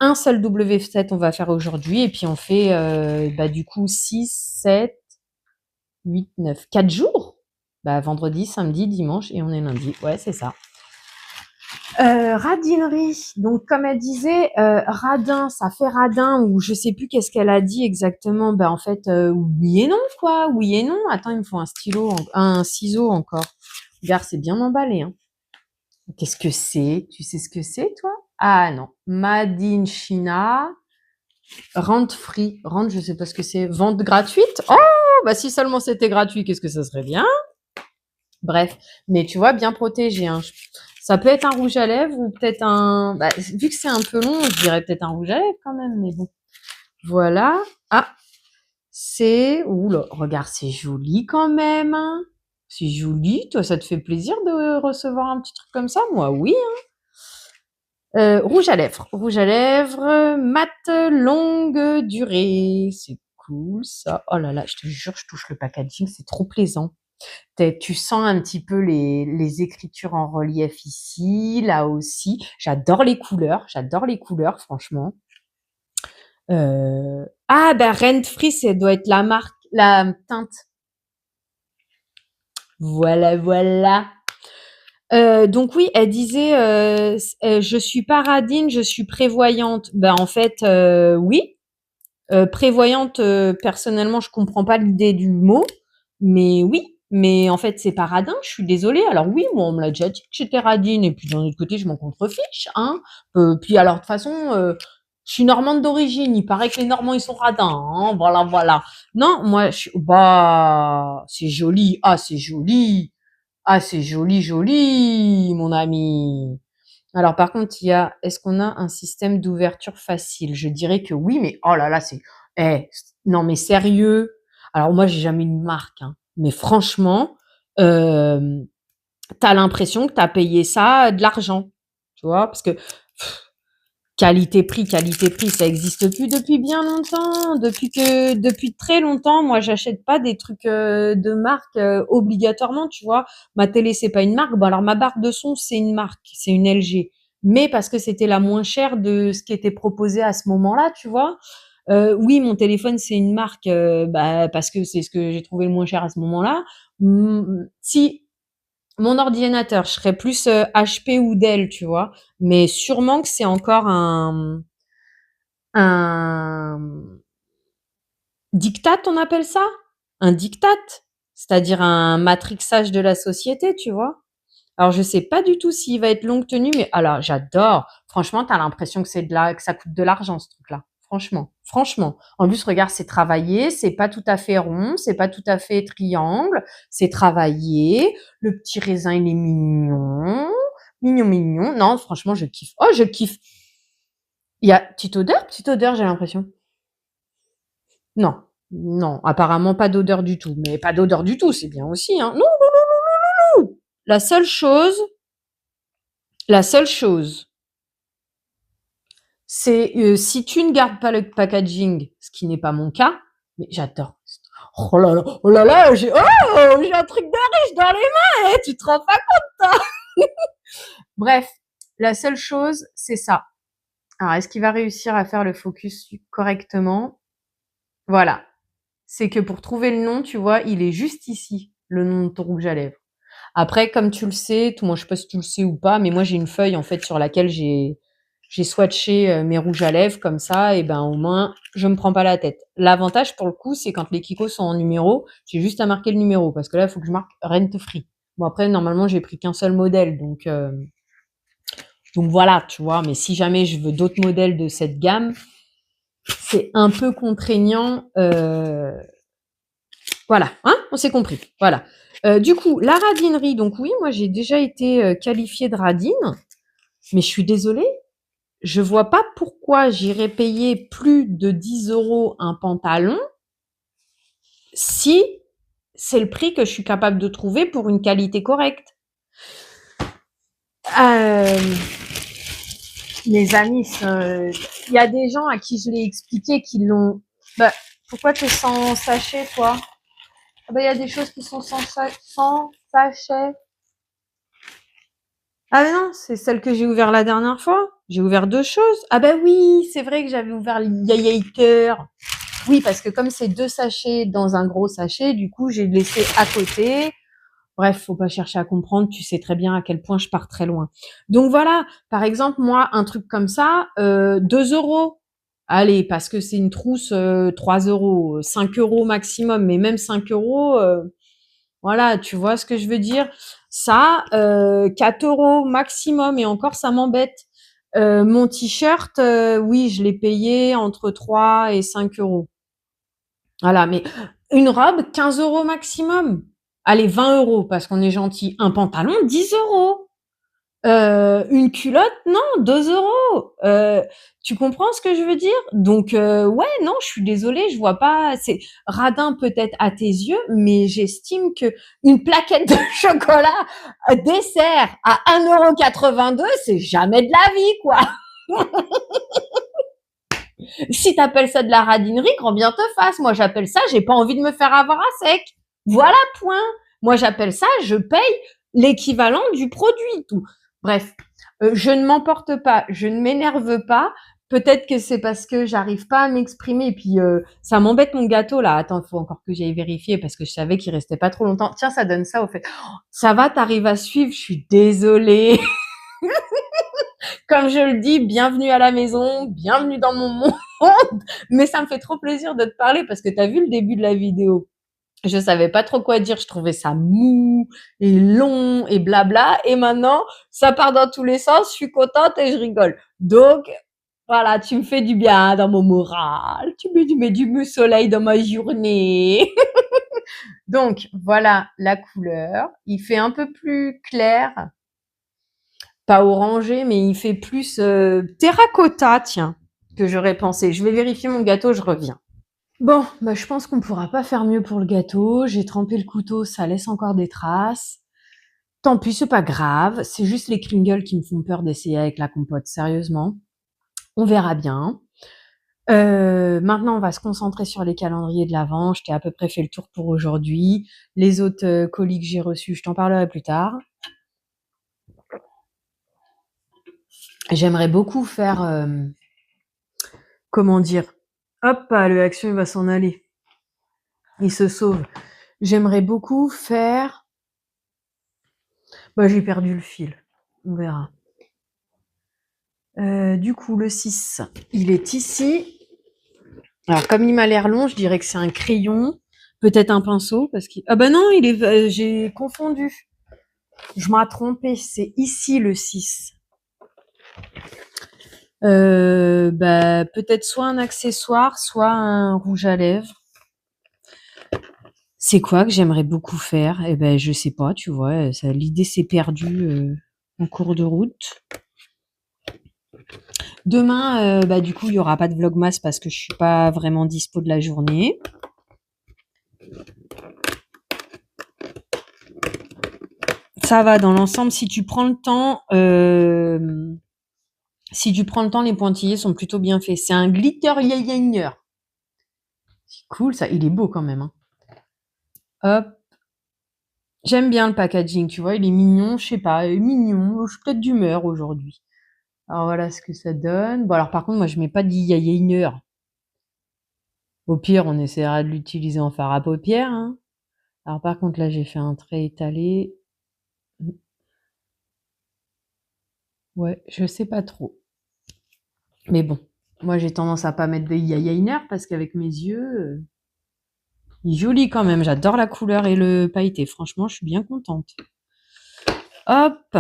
Speaker 1: Un seul W7, on va faire aujourd'hui. Et puis, on fait, du coup, 6, 7, 8, 9, 4 jours. Vendredi, samedi, dimanche et on est lundi. Ouais, c'est ça. Radinerie, donc comme elle disait, radin, ça fait radin ou je sais plus qu'est-ce qu'elle a dit exactement. En fait, oui et non quoi, oui et non. Attends, il me faut un stylo, un ciseau encore. Regarde, c'est bien emballé. Hein. Qu'est-ce que c'est? Tu sais ce que c'est toi? Ah non, Made in China, rente free, rente, je sais pas ce que c'est, vente gratuite. Oh, si seulement c'était gratuit, qu'est-ce que ça serait bien? Bref, mais tu vois, bien protégé. Hein. Ça peut être un rouge à lèvres ou peut-être un... vu que c'est un peu long, je dirais peut-être un rouge à lèvres quand même, mais bon. Voilà. Ah, c'est... Oula, regarde, c'est joli quand même. Hein. C'est joli. Toi, ça te fait plaisir de recevoir un petit truc comme ça? Moi, oui. Hein. Rouge à lèvres, mat longue durée. C'est cool, ça. Oh là là, je te jure, je touche le packaging, c'est trop plaisant. Tu sens un petit peu les écritures en relief ici, là aussi. J'adore les couleurs, franchement. Rent Free, ça doit être la marque, la teinte. Voilà, voilà. Donc oui, elle disait, je suis pas radine, je suis prévoyante. En fait, oui. Prévoyante, personnellement, je comprends pas l'idée du mot, mais oui. Mais en fait, c'est pas radin, je suis désolée. Alors oui, moi, on me l'a déjà dit que j'étais radine, et puis d'un autre côté, je m'en contrefiche. Hein. Puis alors, de toute façon, je suis normande d'origine. Il paraît que les Normands, ils sont radins. Hein. Voilà, voilà. Non, moi, c'est joli. Ah, c'est joli. Ah, c'est joli, joli, mon ami. Alors par contre, est-ce qu'on a un système d'ouverture facile? Je dirais que oui, mais oh là là, non mais sérieux. Alors moi, j'ai jamais une marque, hein, mais franchement, euh, t'as l'impression que t'as payé ça de l'argent, tu vois, parce que qualité-prix, ça existe plus depuis bien longtemps. Depuis très longtemps, moi, j'achète pas des trucs de marque obligatoirement, tu vois. Ma télé, c'est pas une marque. Bon, alors ma barre de son, c'est une marque, c'est une LG, mais parce que c'était la moins chère de ce qui était proposé à ce moment-là, tu vois. Oui, mon téléphone, c'est une marque, bah, parce que c'est ce que j'ai trouvé le moins cher à ce moment-là. Si mon ordinateur, je serais plus HP ou Dell, tu vois, mais sûrement que c'est encore un diktat, on appelle ça? Un diktat, c'est-à-dire un matrixage de la société, tu vois. Alors, je sais pas du tout s'il va être longue tenue, mais alors, j'adore. Franchement, t'as l'impression que que ça coûte de l'argent, ce truc-là. Franchement, franchement. En plus, regarde, c'est travaillé, c'est pas tout à fait rond, c'est pas tout à fait triangle, c'est travaillé. Le petit raisin, il est mignon, mignon, mignon. Non, franchement, je kiffe. Oh, je kiffe. Il y a petite odeur, j'ai l'impression. Non, non, apparemment pas d'odeur du tout. Mais pas d'odeur du tout, c'est bien aussi, hein. Non, non, non, non. La seule chose, la seule chose, c'est si tu ne gardes pas le packaging, ce qui n'est pas mon cas, mais j'adore. Oh là là, j'ai un truc de riche dans les mains, hein, tu te rends pas compte, toi. Bref, la seule chose, c'est ça. Alors, est-ce qu'il va réussir à faire le focus correctement? Voilà. C'est que pour trouver le nom, tu vois, il est juste ici, le nom de ton rouge à lèvres. Après, comme tu le sais, tout, moi je sais pas si tu le sais ou pas, mais moi j'ai une feuille en fait sur laquelle j'ai swatché mes rouges à lèvres comme ça, et ben au moins je me prends pas la tête. L'avantage pour le coup, c'est quand les kikos sont en numéro, j'ai juste à marquer le numéro parce que là il faut que je marque rent free. Bon après normalement j'ai pris qu'un seul modèle, donc voilà, tu vois. Mais si jamais je veux d'autres modèles de cette gamme, c'est un peu contraignant. Voilà, hein, on s'est compris. Voilà. Du coup, la radinerie, donc oui, moi j'ai déjà été qualifiée de radine, mais je suis désolée, je vois pas pourquoi j'irais payer plus de 10 € un pantalon si c'est le prix que je suis capable de trouver pour une qualité correcte. Euh, les amis, il y a des gens à qui je l'ai expliqué qui l'ont. Bah, pourquoi tu es sans sachet, toi? Ah bah, il y a des choses qui sont sans sachet. Ah mais non, c'est celle que j'ai ouvert la dernière fois. J'ai ouvert 2 choses. Ah bah oui, c'est vrai que j'avais ouvert le Yayaker. Oui, parce que comme c'est 2 sachets dans un gros sachet, du coup, j'ai laissé à côté. Bref, faut pas chercher à comprendre, tu sais très bien à quel point je pars très loin. Donc voilà, par exemple, moi, un truc comme ça, 2 €. Allez, parce que c'est une trousse, 3 €, 5 € maximum, mais même 5 €, voilà, tu vois ce que je veux dire? Ça, 4 € maximum et encore ça m'embête. Mon t-shirt, oui, je l'ai payé entre 3 et 5 €. Voilà, mais une robe, 15 € maximum. Allez, 20 € parce qu'on est gentil. Un pantalon, 10 €. Une culotte, non, 2 €. Tu comprends ce que je veux dire? Donc, ouais, non, je suis désolée, je vois pas. C'est radin peut-être à tes yeux, mais j'estime que une plaquette de chocolat dessert à 1,82 €, c'est jamais de la vie, quoi. Si t'appelles ça de la radinerie, grand bien te fasse. Moi, j'appelle ça, j'ai pas envie de me faire avoir à sec. Voilà, point. Moi, j'appelle ça, je paye l'équivalent du produit, tout. Bref, je ne m'emporte pas, je ne m'énerve pas. Peut-être que c'est parce que j'arrive pas à m'exprimer. Et puis, ça m'embête mon gâteau, là. Attends, il faut encore que j'aille vérifier parce que je savais qu'il restait pas trop longtemps. Tiens, ça donne ça, au fait. Oh, ça va, t'arrives à suivre? Je suis désolée. Comme je le dis, bienvenue à la maison, bienvenue dans mon monde. Mais ça me fait trop plaisir de te parler parce que tu as vu le début de la vidéo. Je savais pas trop quoi dire, je trouvais ça mou et long et blabla. Et maintenant, ça part dans tous les sens, je suis contente et je rigole. Donc, voilà, tu me fais du bien dans mon moral, tu me mets du soleil dans ma journée. Donc, voilà la couleur. Il fait un peu plus clair, pas orangé, mais il fait plus terracotta, tiens, que j'aurais pensé. Je vais vérifier mon gâteau, je reviens. Bon, bah, je pense qu'on pourra pas faire mieux pour le gâteau. J'ai trempé le couteau, ça laisse encore des traces. Tant pis, c'est pas grave. C'est juste les Kringles qui me font peur d'essayer avec la compote, sérieusement. On verra bien. Maintenant, on va se concentrer sur les calendriers de l'Avent. Je t'ai à peu près fait le tour pour aujourd'hui. Les autres colis que j'ai reçus, je t'en parlerai plus tard. J'aimerais beaucoup faire, comment dire, hop, le action, il va s'en aller. Il se sauve. J'aimerais beaucoup faire, bah, j'ai perdu le fil. On verra. Du coup, le 6, il est ici. Alors, comme il m'a l'air long, je dirais que c'est un crayon, peut-être un pinceau, parce qu'il... Ah bah non, il est... j'ai confondu. Je m'ai trompée, c'est ici le 6. Bah, peut-être soit un accessoire, soit un rouge à lèvres. C'est quoi que j'aimerais beaucoup faire? Eh ben, je sais pas, tu vois, l'idée s'est perdue en cours de route. Demain, bah, du coup, il y aura pas de vlogmas parce que je suis pas vraiment dispo de la journée. Ça va dans l'ensemble, si tu prends le temps, les pointillés sont plutôt bien faits. C'est un glitter eyeliner. C'est cool, ça. Il est beau quand même, hein. Hop. J'aime bien le packaging, tu vois, il est mignon, je sais pas, mignon. Je suis peut-être d'humeur aujourd'hui. Alors voilà ce que ça donne. Bon alors par contre, moi je mets pas d'eyeliner. Au pire, on essaiera de l'utiliser en fard à paupières, hein. Alors par contre, là, j'ai fait un trait étalé. Ouais, je sais pas trop. Mais bon, moi j'ai tendance à pas mettre de eyeliner parce qu'avec mes yeux, il est joli quand même. J'adore la couleur et le pailleté. Franchement, je suis bien contente. Hop,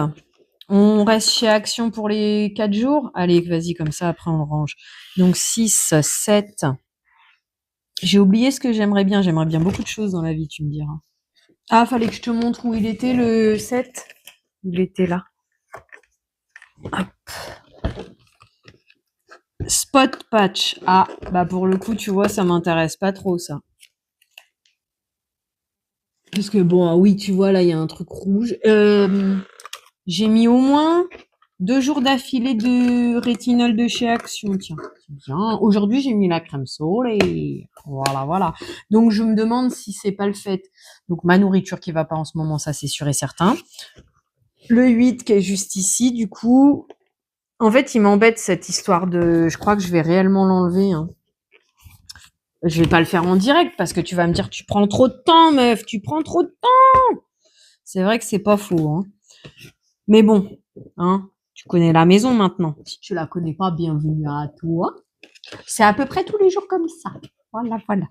Speaker 1: on reste chez Action pour les 4 jours. Allez, vas-y, comme ça, après on le range. Donc 6, 7. J'ai oublié ce que j'aimerais bien. J'aimerais bien beaucoup de choses dans la vie, tu me diras. Ah, fallait que je te montre où il était, le 7. Il était là. Hop. Spot patch. Ah, bah pour le coup, tu vois, ça m'intéresse pas trop, ça. Parce que bon, ah oui, tu vois, là, il y a un truc rouge. J'ai mis au moins 2 jours d'affilée de rétinol de chez Action. Tiens, c'est bien. Aujourd'hui, j'ai mis la crème soleil. Voilà, voilà. Donc, je me demande si c'est pas le fait. Donc, ma nourriture qui va pas en ce moment, ça, c'est sûr et certain. Le 8 qui est juste ici, du coup. En fait, il m'embête cette histoire de... Je crois que je vais réellement l'enlever, hein. Je vais pas le faire en direct parce que tu vas me dire, tu prends trop de temps, meuf, tu prends trop de temps. C'est vrai que c'est pas faux, hein. Mais bon, hein, tu connais la maison maintenant. Si tu la connais pas, bienvenue à toi. C'est à peu près tous les jours comme ça. Voilà, voilà.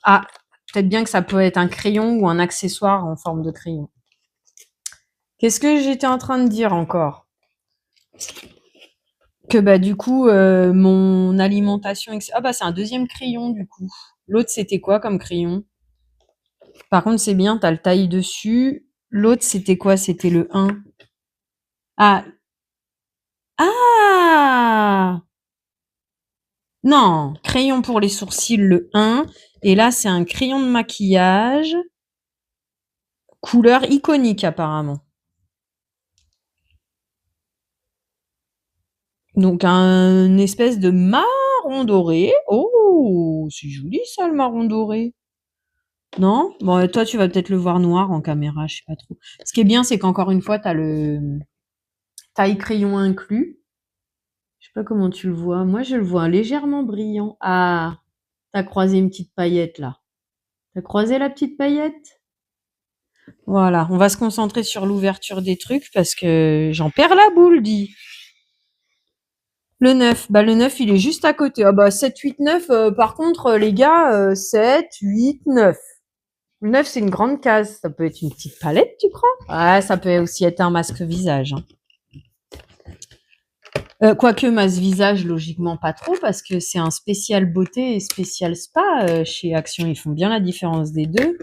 Speaker 1: Ah, peut-être bien que ça peut être un crayon ou un accessoire en forme de crayon. Qu'est-ce que j'étais en train de dire encore? Que bah du coup, mon alimentation... Ah bah c'est un deuxième crayon du coup. L'autre c'était quoi comme crayon? Par contre c'est bien, t'as le taille dessus. L'autre c'était quoi? C'était le 1. Ah! Ah! Non, crayon pour les sourcils, le 1. Et là, c'est un crayon de maquillage. Couleur iconique, apparemment. Donc, un espèce de marron doré. Oh, c'est joli, ça, le marron doré. Non? Bon, toi, tu vas peut-être le voir noir en caméra, je sais pas trop. Ce qui est bien, c'est qu'encore une fois, t'as le taille crayon inclus. Je sais pas comment tu le vois. Moi, je le vois légèrement brillant. Ah, t'as croisé une petite paillette, là. T'as croisé la petite paillette? Voilà, on va se concentrer sur l'ouverture des trucs parce que j'en perds la boule, dit. Le 9, bah le 9, il est juste à côté. Ah bah 7, 8, 9, par contre, les gars, 7, 8, 9. Le 9, c'est une grande case. Ça peut être une petite palette, tu crois? Ouais, ça peut aussi être un masque visage, hein. Quoique masque visage, logiquement pas trop, parce que c'est un spécial beauté et spécial spa chez Action. Ils font bien la différence des deux.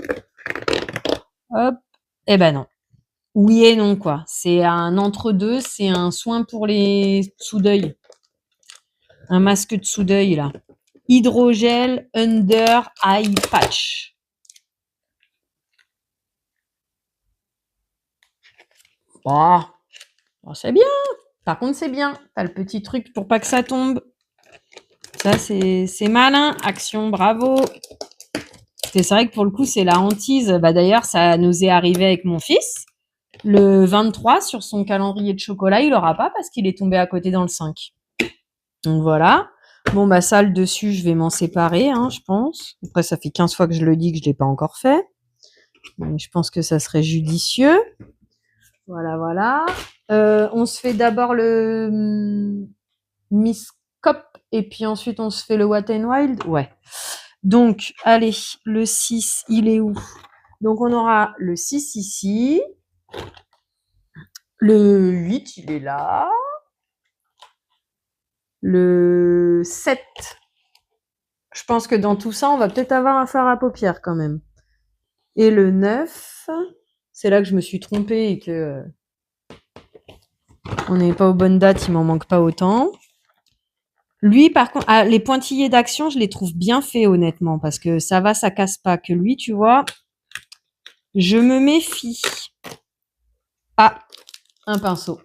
Speaker 1: Hop. Eh ben non. Oui et non, quoi. C'est un entre-deux, c'est un soin pour les sous-d'œil. Un masque dessous d'œil, là. Hydrogel Under Eye Patch. Oh, c'est bien. Par contre, c'est bien. T'as le petit truc pour pas que ça tombe. Ça, c'est malin. Action, bravo. C'est vrai que pour le coup, c'est la hantise. D'ailleurs, ça nous est arrivé avec mon fils. Le 23, sur son calendrier de chocolat, il aura pas parce qu'il est tombé à côté dans le 5. Donc voilà. Bon, ça, le dessus, je vais m'en séparer, je pense. Après, ça fait 15 fois que je le dis que je l'ai pas encore fait. Donc, je pense que ça serait judicieux. Voilà. On se fait d'abord le Miss Cop et puis ensuite on se fait le Wet n Wild. Ouais. Donc, allez, le 6, il est où? Donc, on aura le 6 ici. Le 8, il est là. Le 7. Je pense que dans tout ça, on va peut-être avoir un fard à paupières quand même. Et le 9, c'est là que je me suis trompée et que on n'est pas aux bonnes dates, il m'en manque pas autant. Lui, par contre, les pointillés d'action, je les trouve bien faits, honnêtement, parce que ça va, ça casse pas. Que lui, tu vois, je me méfie. Ah, un pinceau.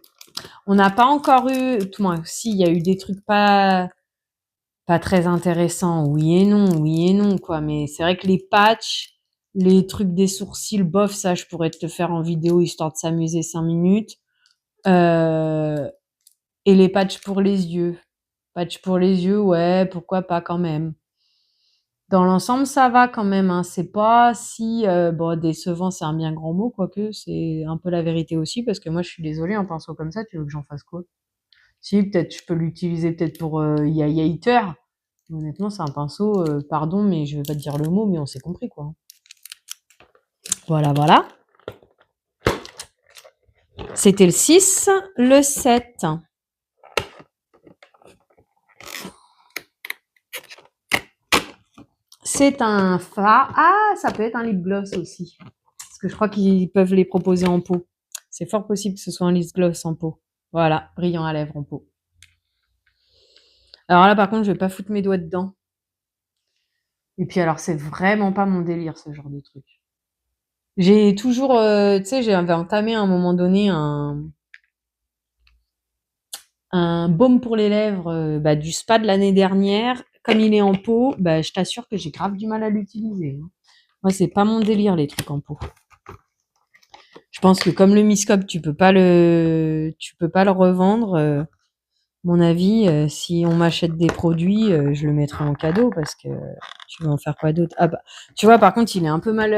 Speaker 1: On n'a pas encore eu, tout moins, si, il y a eu des trucs pas très intéressants. Oui et non, quoi. Mais c'est vrai que les patchs, les trucs des sourcils, bof, ça, je pourrais te le faire en vidéo, histoire de s'amuser 5 minutes. Et les patchs pour les yeux. Patch pour les yeux, ouais, pourquoi pas quand même. Dans l'ensemble, ça va quand même. C'est pas si décevant, c'est un bien grand mot, quoique c'est un peu la vérité aussi, parce que moi, je suis désolée, un pinceau comme ça, tu veux que j'en fasse quoi? Si, peut-être, je peux l'utiliser peut-être pour Yayater. Honnêtement, c'est un pinceau, pardon, mais je vais pas te dire le mot, mais on s'est compris, quoi. Voilà. C'était le 6, le 7. C'est un fard. Ah, ça peut être un lip gloss aussi. Parce que je crois qu'ils peuvent les proposer en pot. C'est fort possible que ce soit un lip gloss en pot. Voilà, brillant à lèvres en pot. Alors là, par contre, je vais pas foutre mes doigts dedans. Et puis alors, c'est vraiment pas mon délire, ce genre de truc. J'ai toujours, j'avais entamé à un moment donné un baume pour les lèvres du spa de l'année dernière. Comme il est en pot, je t'assure que j'ai grave du mal à l'utiliser. Moi, c'est pas mon délire, les trucs en pot. Je pense que comme le Miscope, tu peux pas le revendre. Mon avis, si on m'achète des produits, je le mettrai en cadeau parce que tu veux en faire quoi d'autre? Ah tu vois, par contre, il est un peu mal.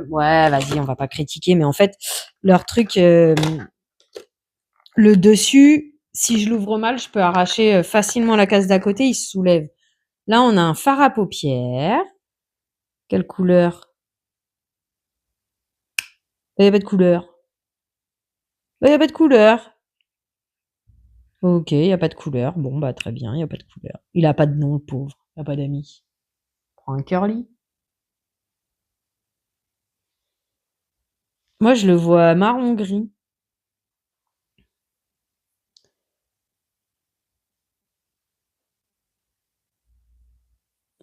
Speaker 1: Ouais, vas-y, on va pas critiquer, mais en fait, leur truc, le dessus, si je l'ouvre mal, je peux arracher facilement la case d'à côté, il se soulève. Là, on a un fard à paupières. Quelle couleur? Il n'y a pas de couleur. Il n'y a pas de couleur. Ok, il n'y a pas de couleur. Bon, très bien, il n'y a pas de couleur. Il a pas de nom, le pauvre. Il n'a pas d'amis. Prends un curly. Moi, je le vois marron-gris.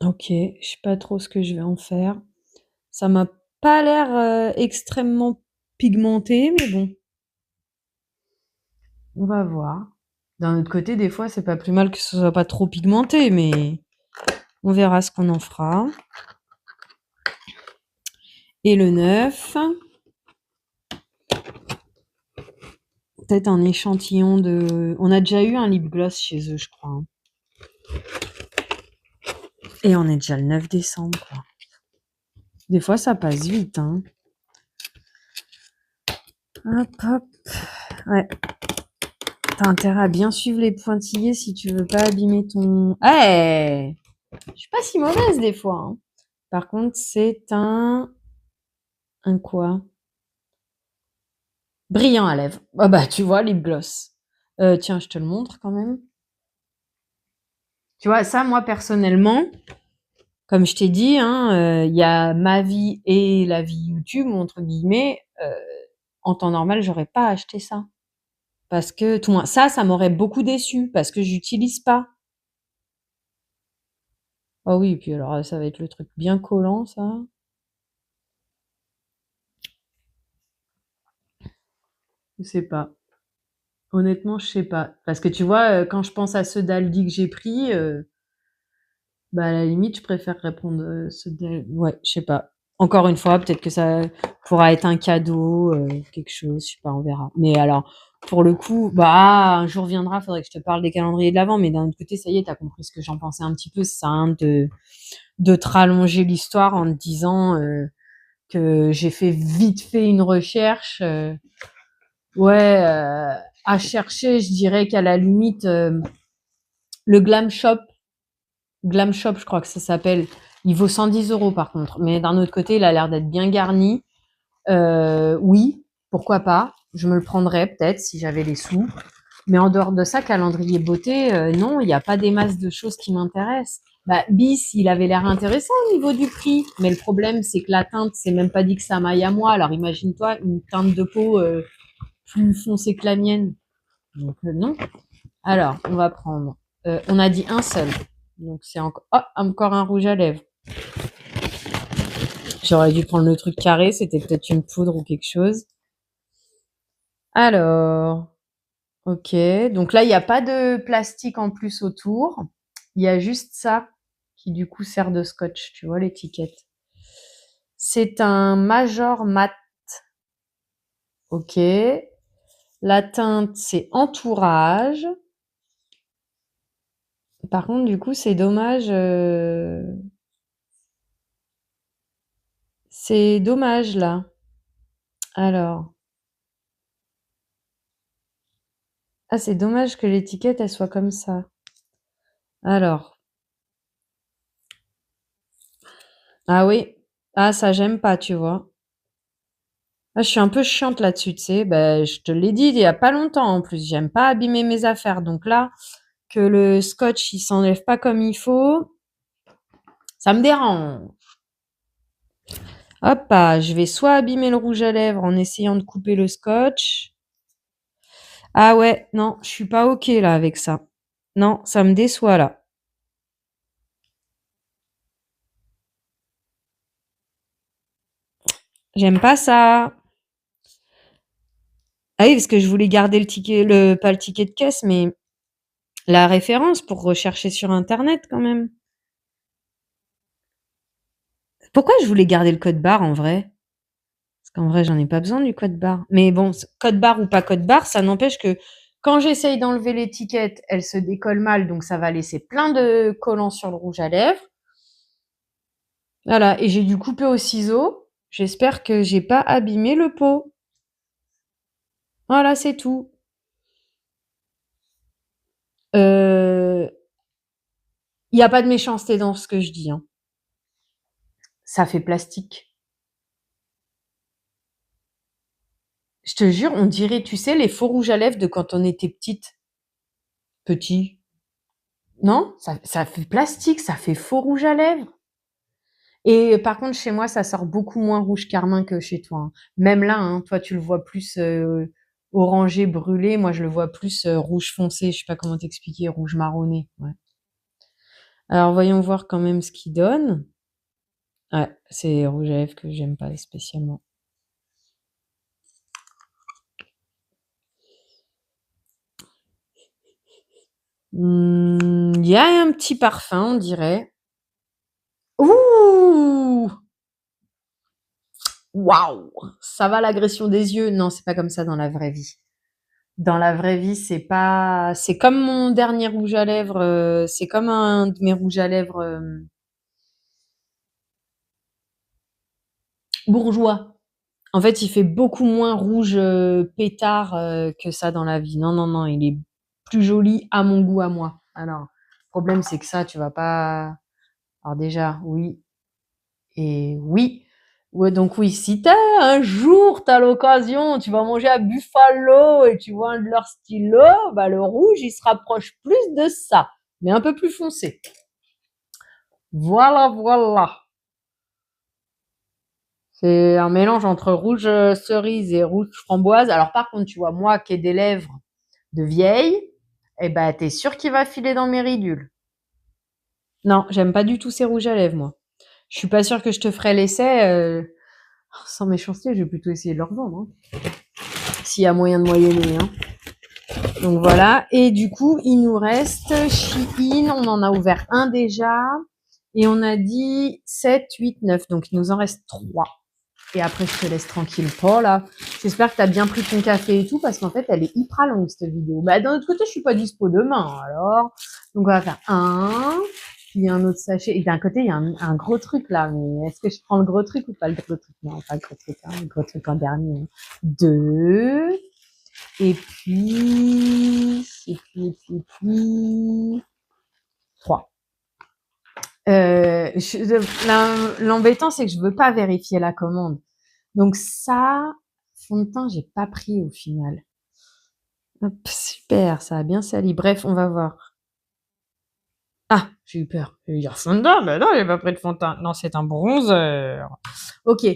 Speaker 1: Ok, je sais pas trop ce que je vais en faire. Ça m'a pas l'air extrêmement pigmenté, mais bon. On va voir. D'un autre côté, des fois, c'est pas plus mal que ce soit pas trop pigmenté, mais on verra ce qu'on en fera. Et le 9. Peut-être un échantillon de... On a déjà eu un lip gloss chez eux, je crois. Et on est déjà le 9 décembre, quoi. Des fois, ça passe vite, Hop. Ouais. T'as intérêt à bien suivre les pointillés si tu veux pas abîmer ton... Je suis pas si mauvaise des fois. Par contre, c'est un quoi? Brillant à lèvres. Tu vois, lip gloss. Tiens, je te le montre quand même. Tu vois, ça, moi, personnellement, comme je t'ai dit, il y a ma vie et la vie YouTube, entre guillemets. En temps normal, j'aurais pas acheté ça. Parce que, tout moins, ça m'aurait beaucoup déçu parce que j'utilise pas. Ah oui, puis alors ça va être le truc bien collant, ça. Je sais pas. Honnêtement, je sais pas. Parce que tu vois, quand je pense à ceux d'Aldi que j'ai pris, bah, à la limite, je préfère répondre, ceux d'Al ouais, je sais pas. Encore une fois, peut-être que ça pourra être un cadeau, quelque chose, je sais pas, on verra. Mais alors, pour le coup, bah, un jour viendra, faudrait que je te parle des calendriers de l'avent, mais d'un autre côté, ça y est, tu as compris ce que j'en pensais un petit peu. Ça sert à rien de te rallonger l'histoire en te disant, que j'ai fait vite fait une recherche, ouais, à chercher, je dirais qu'à la limite, le Glam Shop, je crois que ça s'appelle. Il vaut 110 € par contre. Mais d'un autre côté, il a l'air d'être bien garni. Oui, pourquoi pas. Je me le prendrais peut-être si j'avais les sous. Mais en dehors de ça, calendrier beauté, non, il n'y a pas des masses de choses qui m'intéressent. Bah, Bis, il avait l'air intéressant au niveau du prix. Mais le problème, c'est que la teinte, c'est même pas dit que ça m'aille à moi. Alors imagine-toi une teinte de peau plus foncée que la mienne. Donc non. Alors, on va prendre. On a dit un seul. Donc c'est encore. Oh, encore un rouge à lèvres. J'aurais dû prendre le truc carré, c'était peut-être une poudre ou quelque chose. Alors, ok. Donc là, il n'y a pas de plastique en plus autour. Il y a juste ça qui du coup sert de scotch, tu vois l'étiquette. C'est un Major Mat. Ok. La teinte, c'est entourage. Par contre, du coup, c'est dommage. C'est dommage là. Alors. Ah, c'est dommage que l'étiquette, elle soit comme ça. Alors. Ah oui. Ah, ça, j'aime pas, tu vois. Ah, je suis un peu chiante là-dessus, tu sais. Ben, je te l'ai dit il y a pas longtemps en plus. J'aime pas abîmer mes affaires. Donc là, que le scotch, il s'enlève pas comme il faut, ça me dérange. Hop, ah, je vais soit abîmer le rouge à lèvres en essayant de couper le scotch. Ah ouais, non, je suis pas OK là avec ça. Non, ça me déçoit là. J'aime pas ça. Ah oui, parce que je voulais garder le ticket, pas le ticket de caisse, mais la référence pour rechercher sur Internet quand même. Pourquoi je voulais garder le code barre en vrai? Parce qu'en vrai, j'en ai pas besoin du code barre. Mais bon, code barre ou pas code barre, ça n'empêche que quand j'essaye d'enlever l'étiquette, elle se décolle mal, donc ça va laisser plein de collants sur le rouge à lèvres. Voilà, et j'ai dû couper au ciseau. J'espère que j'ai pas abîmé le pot. Voilà, c'est tout. Il n'y a pas de méchanceté dans ce que je dis, hein. Ça fait plastique. Je te jure, on dirait, tu sais, les faux rouges à lèvres de quand on était petite. Petit. Non, ça fait plastique, ça fait faux rouge à lèvres. Et par contre, chez moi, ça sort beaucoup moins rouge carmin que chez toi, hein. Même là, hein, toi, tu le vois plus orangé, brûlé. Moi, je le vois plus rouge foncé. Je sais pas comment t'expliquer, rouge marronné. Ouais. Alors, voyons voir quand même ce qu'il donne. Ouais, c'est rouge à lèvres que j'aime pas spécialement. Il y a un petit parfum, on dirait. Ouh! Waouh! Ça va l'agression des yeux? Non, c'est pas comme ça dans la vraie vie. Dans la vraie vie, c'est pas. C'est comme mon dernier rouge à lèvres. C'est comme un de mes rouges à lèvres bourgeois. En fait, il fait beaucoup moins rouge pétard que ça dans la vie. Non, non, non, il est plus joli à mon goût à moi. Alors, le problème, c'est que ça, tu vas pas. Alors déjà, oui et oui. Ouais, donc oui, si un jour t'as l'occasion, tu vas manger à Buffalo et tu vois un de leurs stylos, bah le rouge il se rapproche plus de ça, mais un peu plus foncé. Voilà, voilà. C'est un mélange entre rouge cerise et rouge framboise. Alors par contre, tu vois, moi qui ai des lèvres de vieille, eh ben t'es sûr qu'il va filer dans mes ridules. Non, j'aime pas du tout ces rouges à lèvres, moi. Je suis pas sûre que je te ferai l'essai. Sans méchanceté, je vais plutôt essayer de le revendre, hein, s'il y a moyen de moyenner, hein. Donc voilà. Et du coup, il nous reste Shein. On en a ouvert un déjà. Et on a dit 7, 8, 9. Donc il nous en reste 3. Et après, je te laisse tranquille. Oh là, j'espère que tu as bien pris ton café et tout, parce qu'en fait, elle est hyper longue, cette vidéo. Bah, d'un autre côté, je suis pas dispo demain, alors. Donc, on va faire un, puis un autre sachet. Et d'un côté, il y a un gros truc, là. Mais est-ce que je prends le gros truc ou pas le gros truc? Non, pas le gros truc, hein. Le gros truc en dernier. 2. Et puis, 3. L'embêtant, c'est que je veux pas vérifier la commande. Donc ça, fond de teint, j'ai pas pris au final. Hop, super, ça a bien sali. Bref, on va voir. Ah, j'ai eu peur. Je vais dire fond de teint, ben non, j'ai pas pris de fond de teint. Non, c'est un bronzer. Ok.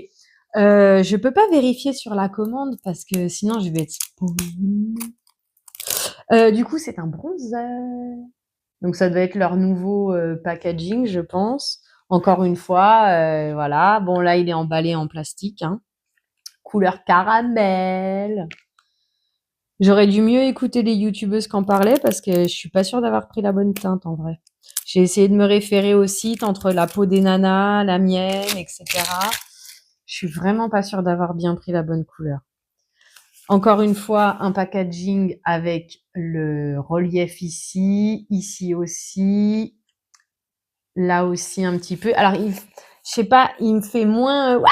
Speaker 1: Je peux pas vérifier sur la commande parce que sinon je vais être spoilée. Du coup, c'est un bronzer. Donc ça doit être leur nouveau packaging, je pense. Encore une fois, voilà. Bon, là, il est emballé en plastique, hein. Couleur caramel. J'aurais dû mieux écouter les youtubeuses qui en parlaient parce que je suis pas sûre d'avoir pris la bonne teinte en vrai. J'ai essayé de me référer au site entre la peau des nanas, la mienne, etc. Je suis vraiment pas sûre d'avoir bien pris la bonne couleur. Encore une fois, un packaging avec le relief ici, ici aussi, là aussi un petit peu. Alors, je sais pas, il me fait moins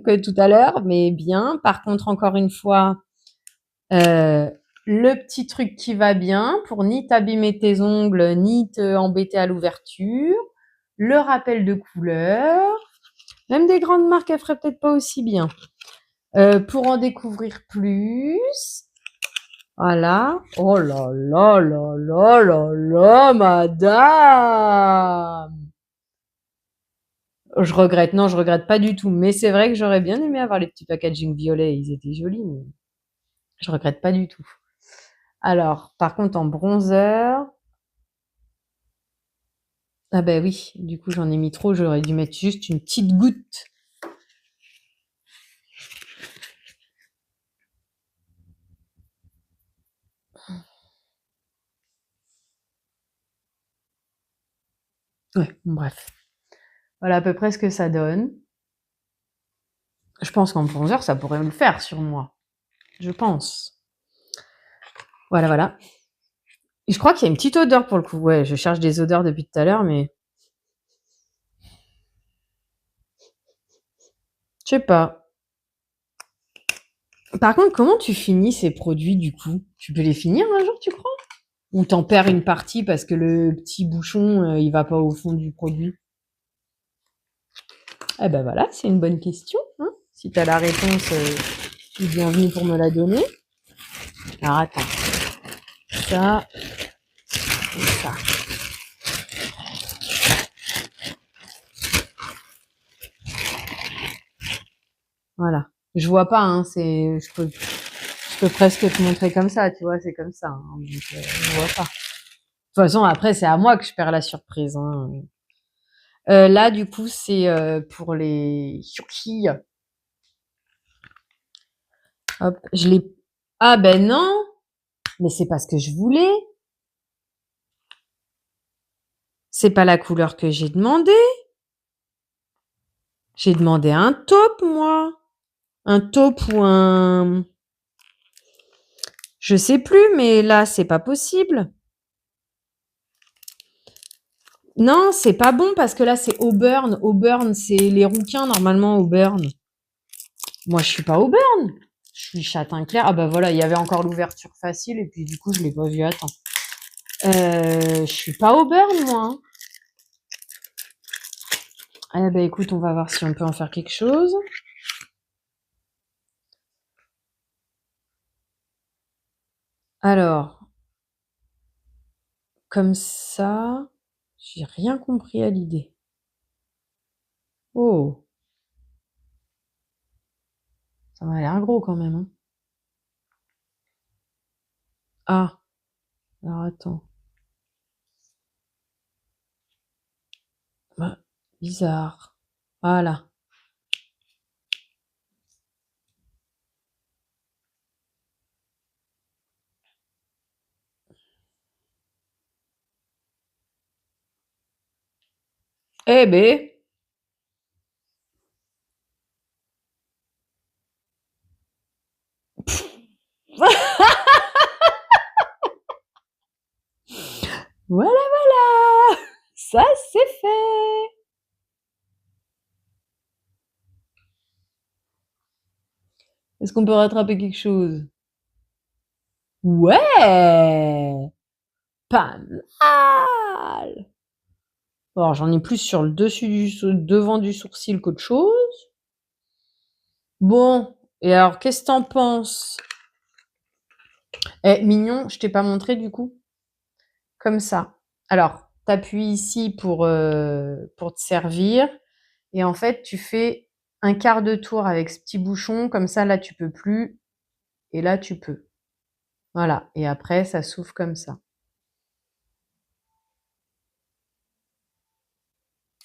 Speaker 1: que tout à l'heure, mais bien. Par contre, encore une fois, le petit truc qui va bien pour ni t'abîmer tes ongles, ni te embêter à l'ouverture. Le rappel de couleur. Même des grandes marques, elles feraient peut-être pas aussi bien. Pour en découvrir plus. Voilà. Oh là là là là là là, madame! Je regrette. Non, je regrette pas du tout. Mais c'est vrai que j'aurais bien aimé avoir les petits packaging violets. Ils étaient jolis, mais je regrette pas du tout. Alors, par contre, en bronzer. Ah ben oui, du coup, j'en ai mis trop. J'aurais dû mettre juste une petite goutte. Ouais, bon, bref. Voilà à peu près ce que ça donne. Je pense qu'en bronzer, ça pourrait le faire sur moi. Je pense. Voilà, voilà. Et je crois qu'il y a une petite odeur pour le coup. Ouais, je cherche des odeurs depuis tout à l'heure, mais je sais pas. Par contre, comment tu finis ces produits du coup? Tu peux les finir un jour, tu crois? Ou t'en perds une partie parce que le petit bouchon, il va pas au fond du produit? Eh ben voilà, c'est une bonne question, hein. Si t'as la réponse, tu es bienvenue pour me la donner. Alors attends, ça et ça. Voilà. Je vois pas, hein, je peux presque te montrer comme ça, tu vois, c'est comme ça, hein, donc je vois pas. De toute façon, après, c'est à moi que je perds la surprise, hein. Là, du coup, c'est pour les Hyuki. Hop, je l'ai. Ah ben non, mais c'est pas ce que je voulais. C'est pas la couleur que j'ai demandé. J'ai demandé un taupe, moi. Un taupe ou un. Je sais plus, mais là, c'est pas possible. Non, c'est pas bon parce que là, c'est Auburn. Auburn, c'est les rouquins, normalement, Auburn. Moi, je suis pas Auburn. Je suis châtain clair. Ah bah voilà, il y avait encore l'ouverture facile et puis du coup, je l'ai pas vu. Attends. Je suis pas Auburn, moi, hein. Eh ben écoute, on va voir si on peut en faire quelque chose. Alors, comme ça, j'ai rien compris à l'idée. Oh, ça m'a l'air gros quand même, hein. Ah, alors attends. Bizarre. Voilà. Eh ben. Voilà, voilà. Ça, c'est fait. Est-ce qu'on peut rattraper quelque chose? Ouais. Pas mal. Alors, j'en ai plus sur le devant du sourcil qu'autre chose. Bon. Et alors, qu'est-ce que t'en penses? Eh, mignon, je t'ai pas montré du coup? Comme ça. Alors, t'appuies ici pour te servir. Et en fait, tu fais un quart de tour avec ce petit bouchon. Comme ça, là, tu peux plus. Et là, tu peux. Voilà. Et après, ça s'ouvre comme ça.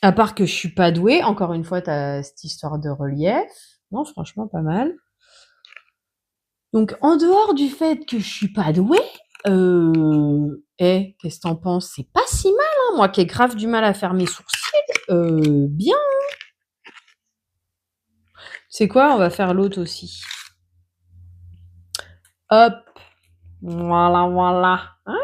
Speaker 1: À part que je suis pas douée. Encore une fois, t'as cette histoire de relief. Non, franchement, pas mal. Donc, en dehors du fait que je suis pas douée, qu'est-ce que t'en penses? C'est pas si mal, hein. Moi qui ai grave du mal à faire mes sourcils, bien. C'est quoi? On va faire l'autre aussi. Hop. Voilà, voilà. Hein?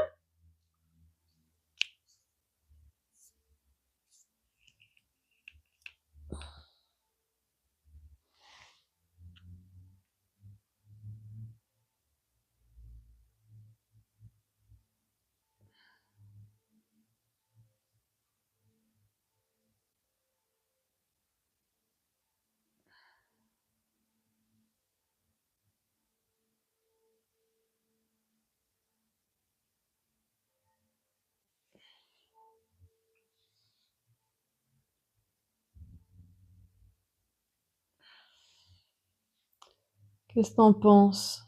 Speaker 1: Qu'est-ce que t'en penses?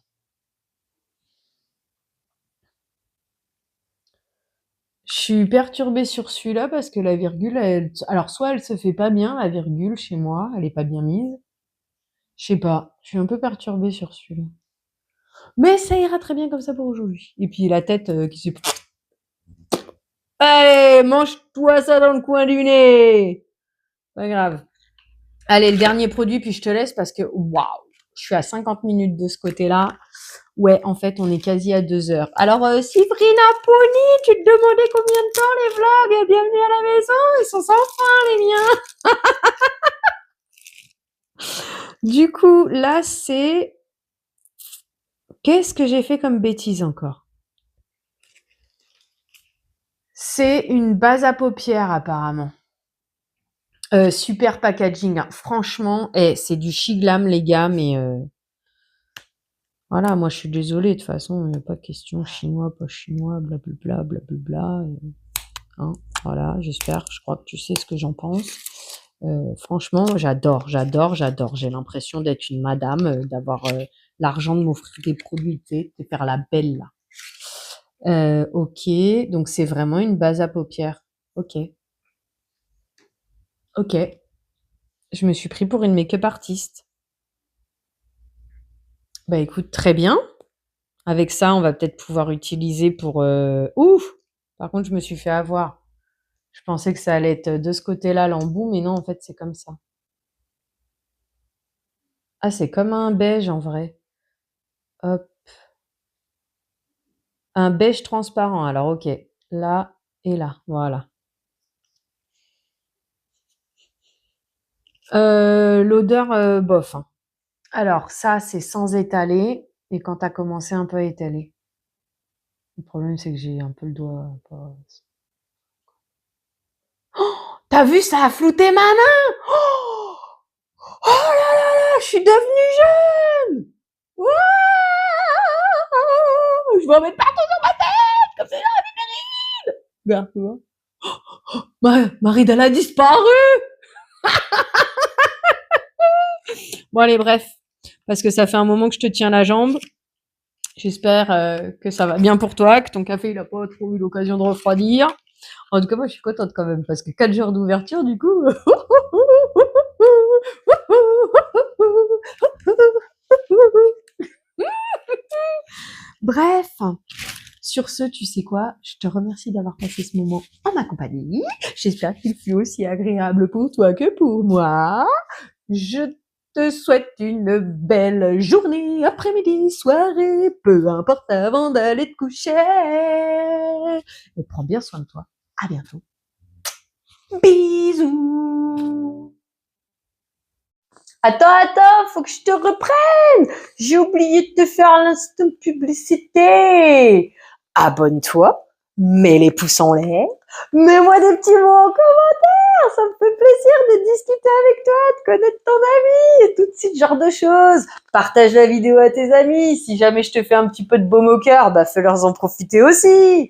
Speaker 1: Je suis perturbée sur celui-là parce que la virgule, alors soit elle se fait pas bien, la virgule chez moi, elle est pas bien mise. Je sais pas, je suis un peu perturbée sur celui-là. Mais ça ira très bien comme ça pour aujourd'hui. Et puis la tête qui s'est... Allez, mange-toi ça dans le coin du nez. Pas grave. Allez, le dernier produit, puis je te laisse parce que, waouh, je suis à 50 minutes de ce côté-là. Ouais, en fait, on est quasi à 2 heures. Alors, Cyprina Pony, tu te demandais combien de temps les vlogs? Bienvenue à la maison, ils sont sans fin, les miens. Du coup, là, c'est... Qu'est-ce que j'ai fait comme bêtise encore? C'est une base à paupières, apparemment. Super packaging, hein. Franchement, c'est du Shiglam, les gars, mais... Voilà, moi, je suis désolée, de toute façon, il n'y a pas de question chinois, pas chinois, blablabla, blablabla. Hein, voilà, j'espère, je crois que tu sais ce que j'en pense. Franchement, j'adore. J'ai l'impression d'être une madame, d'avoir l'argent de m'offrir des produits, tu sais, de faire la belle là. Ok, donc c'est vraiment une base à paupières. Ok. Je me suis pris pour une make-up artiste. Bah écoute, très bien. Avec ça, on va peut-être pouvoir utiliser pour... Ouf! Par contre, je me suis fait avoir. Je pensais que ça allait être de ce côté-là l'embout, mais non, en fait, c'est comme ça. Ah, c'est comme un beige en vrai. Hop. Un beige transparent. Alors, ok. Là et là. Voilà. L'odeur, bof, hein. Alors, ça, c'est sans étaler. Et quand t'as commencé un peu à étaler. Le problème, c'est que j'ai un peu le doigt. Oh, t'as vu, ça a flouté ma main! Oh, oh là là là, je suis devenue jeune! Ouah, je vais en mettre partout sur ma tête! Comme c'est là, regarde, tu vois. Marie, elle a disparu! Bon, allez, bref. Parce que ça fait un moment que je te tiens la jambe. J'espère que ça va bien pour toi, que ton café, il a pas trop eu l'occasion de refroidir. En tout cas, moi, je suis contente quand même parce que 4 jours d'ouverture, du coup. Bref, sur ce, tu sais quoi? Je te remercie d'avoir passé ce moment en ma compagnie. J'espère qu'il fut aussi agréable pour toi que pour moi. Je te souhaite une belle journée, après-midi, soirée, peu importe avant d'aller te coucher. Et prends bien soin de toi. À bientôt. Bisous.
Speaker 2: Attends, faut que je te reprenne. J'ai oublié de te faire l'instant publicité. Abonne-toi, mets les pouces en l'air, mets-moi des petits mots en commentaire. Ça me fait plaisir de discuter avec toi, de connaître ton ami et tout ce genre de choses. Partage la vidéo à tes amis. Si jamais je te fais un petit peu de baume au cœur, bah fais-leur en profiter aussi.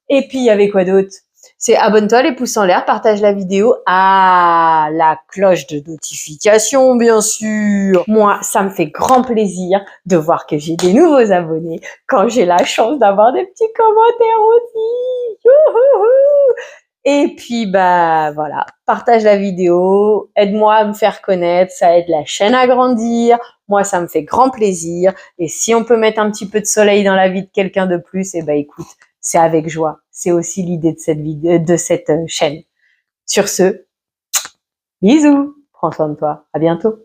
Speaker 2: Et puis, il y avait quoi d'autre? C'est abonne-toi, les pouces en l'air, partage la vidéo. Ah, la cloche de notification, bien sûr. Moi, ça me fait grand plaisir de voir que j'ai des nouveaux abonnés quand j'ai la chance d'avoir des petits commentaires aussi. Youhouhou. Et puis, bah, voilà. Partage la vidéo. Aide-moi à me faire connaître. Ça aide la chaîne à grandir. Moi, ça me fait grand plaisir. Et si on peut mettre un petit peu de soleil dans la vie de quelqu'un de plus, eh ben, écoute, c'est avec joie. C'est aussi l'idée de cette vidéo, de cette chaîne. Sur ce, bisous. Prends soin de toi. À bientôt.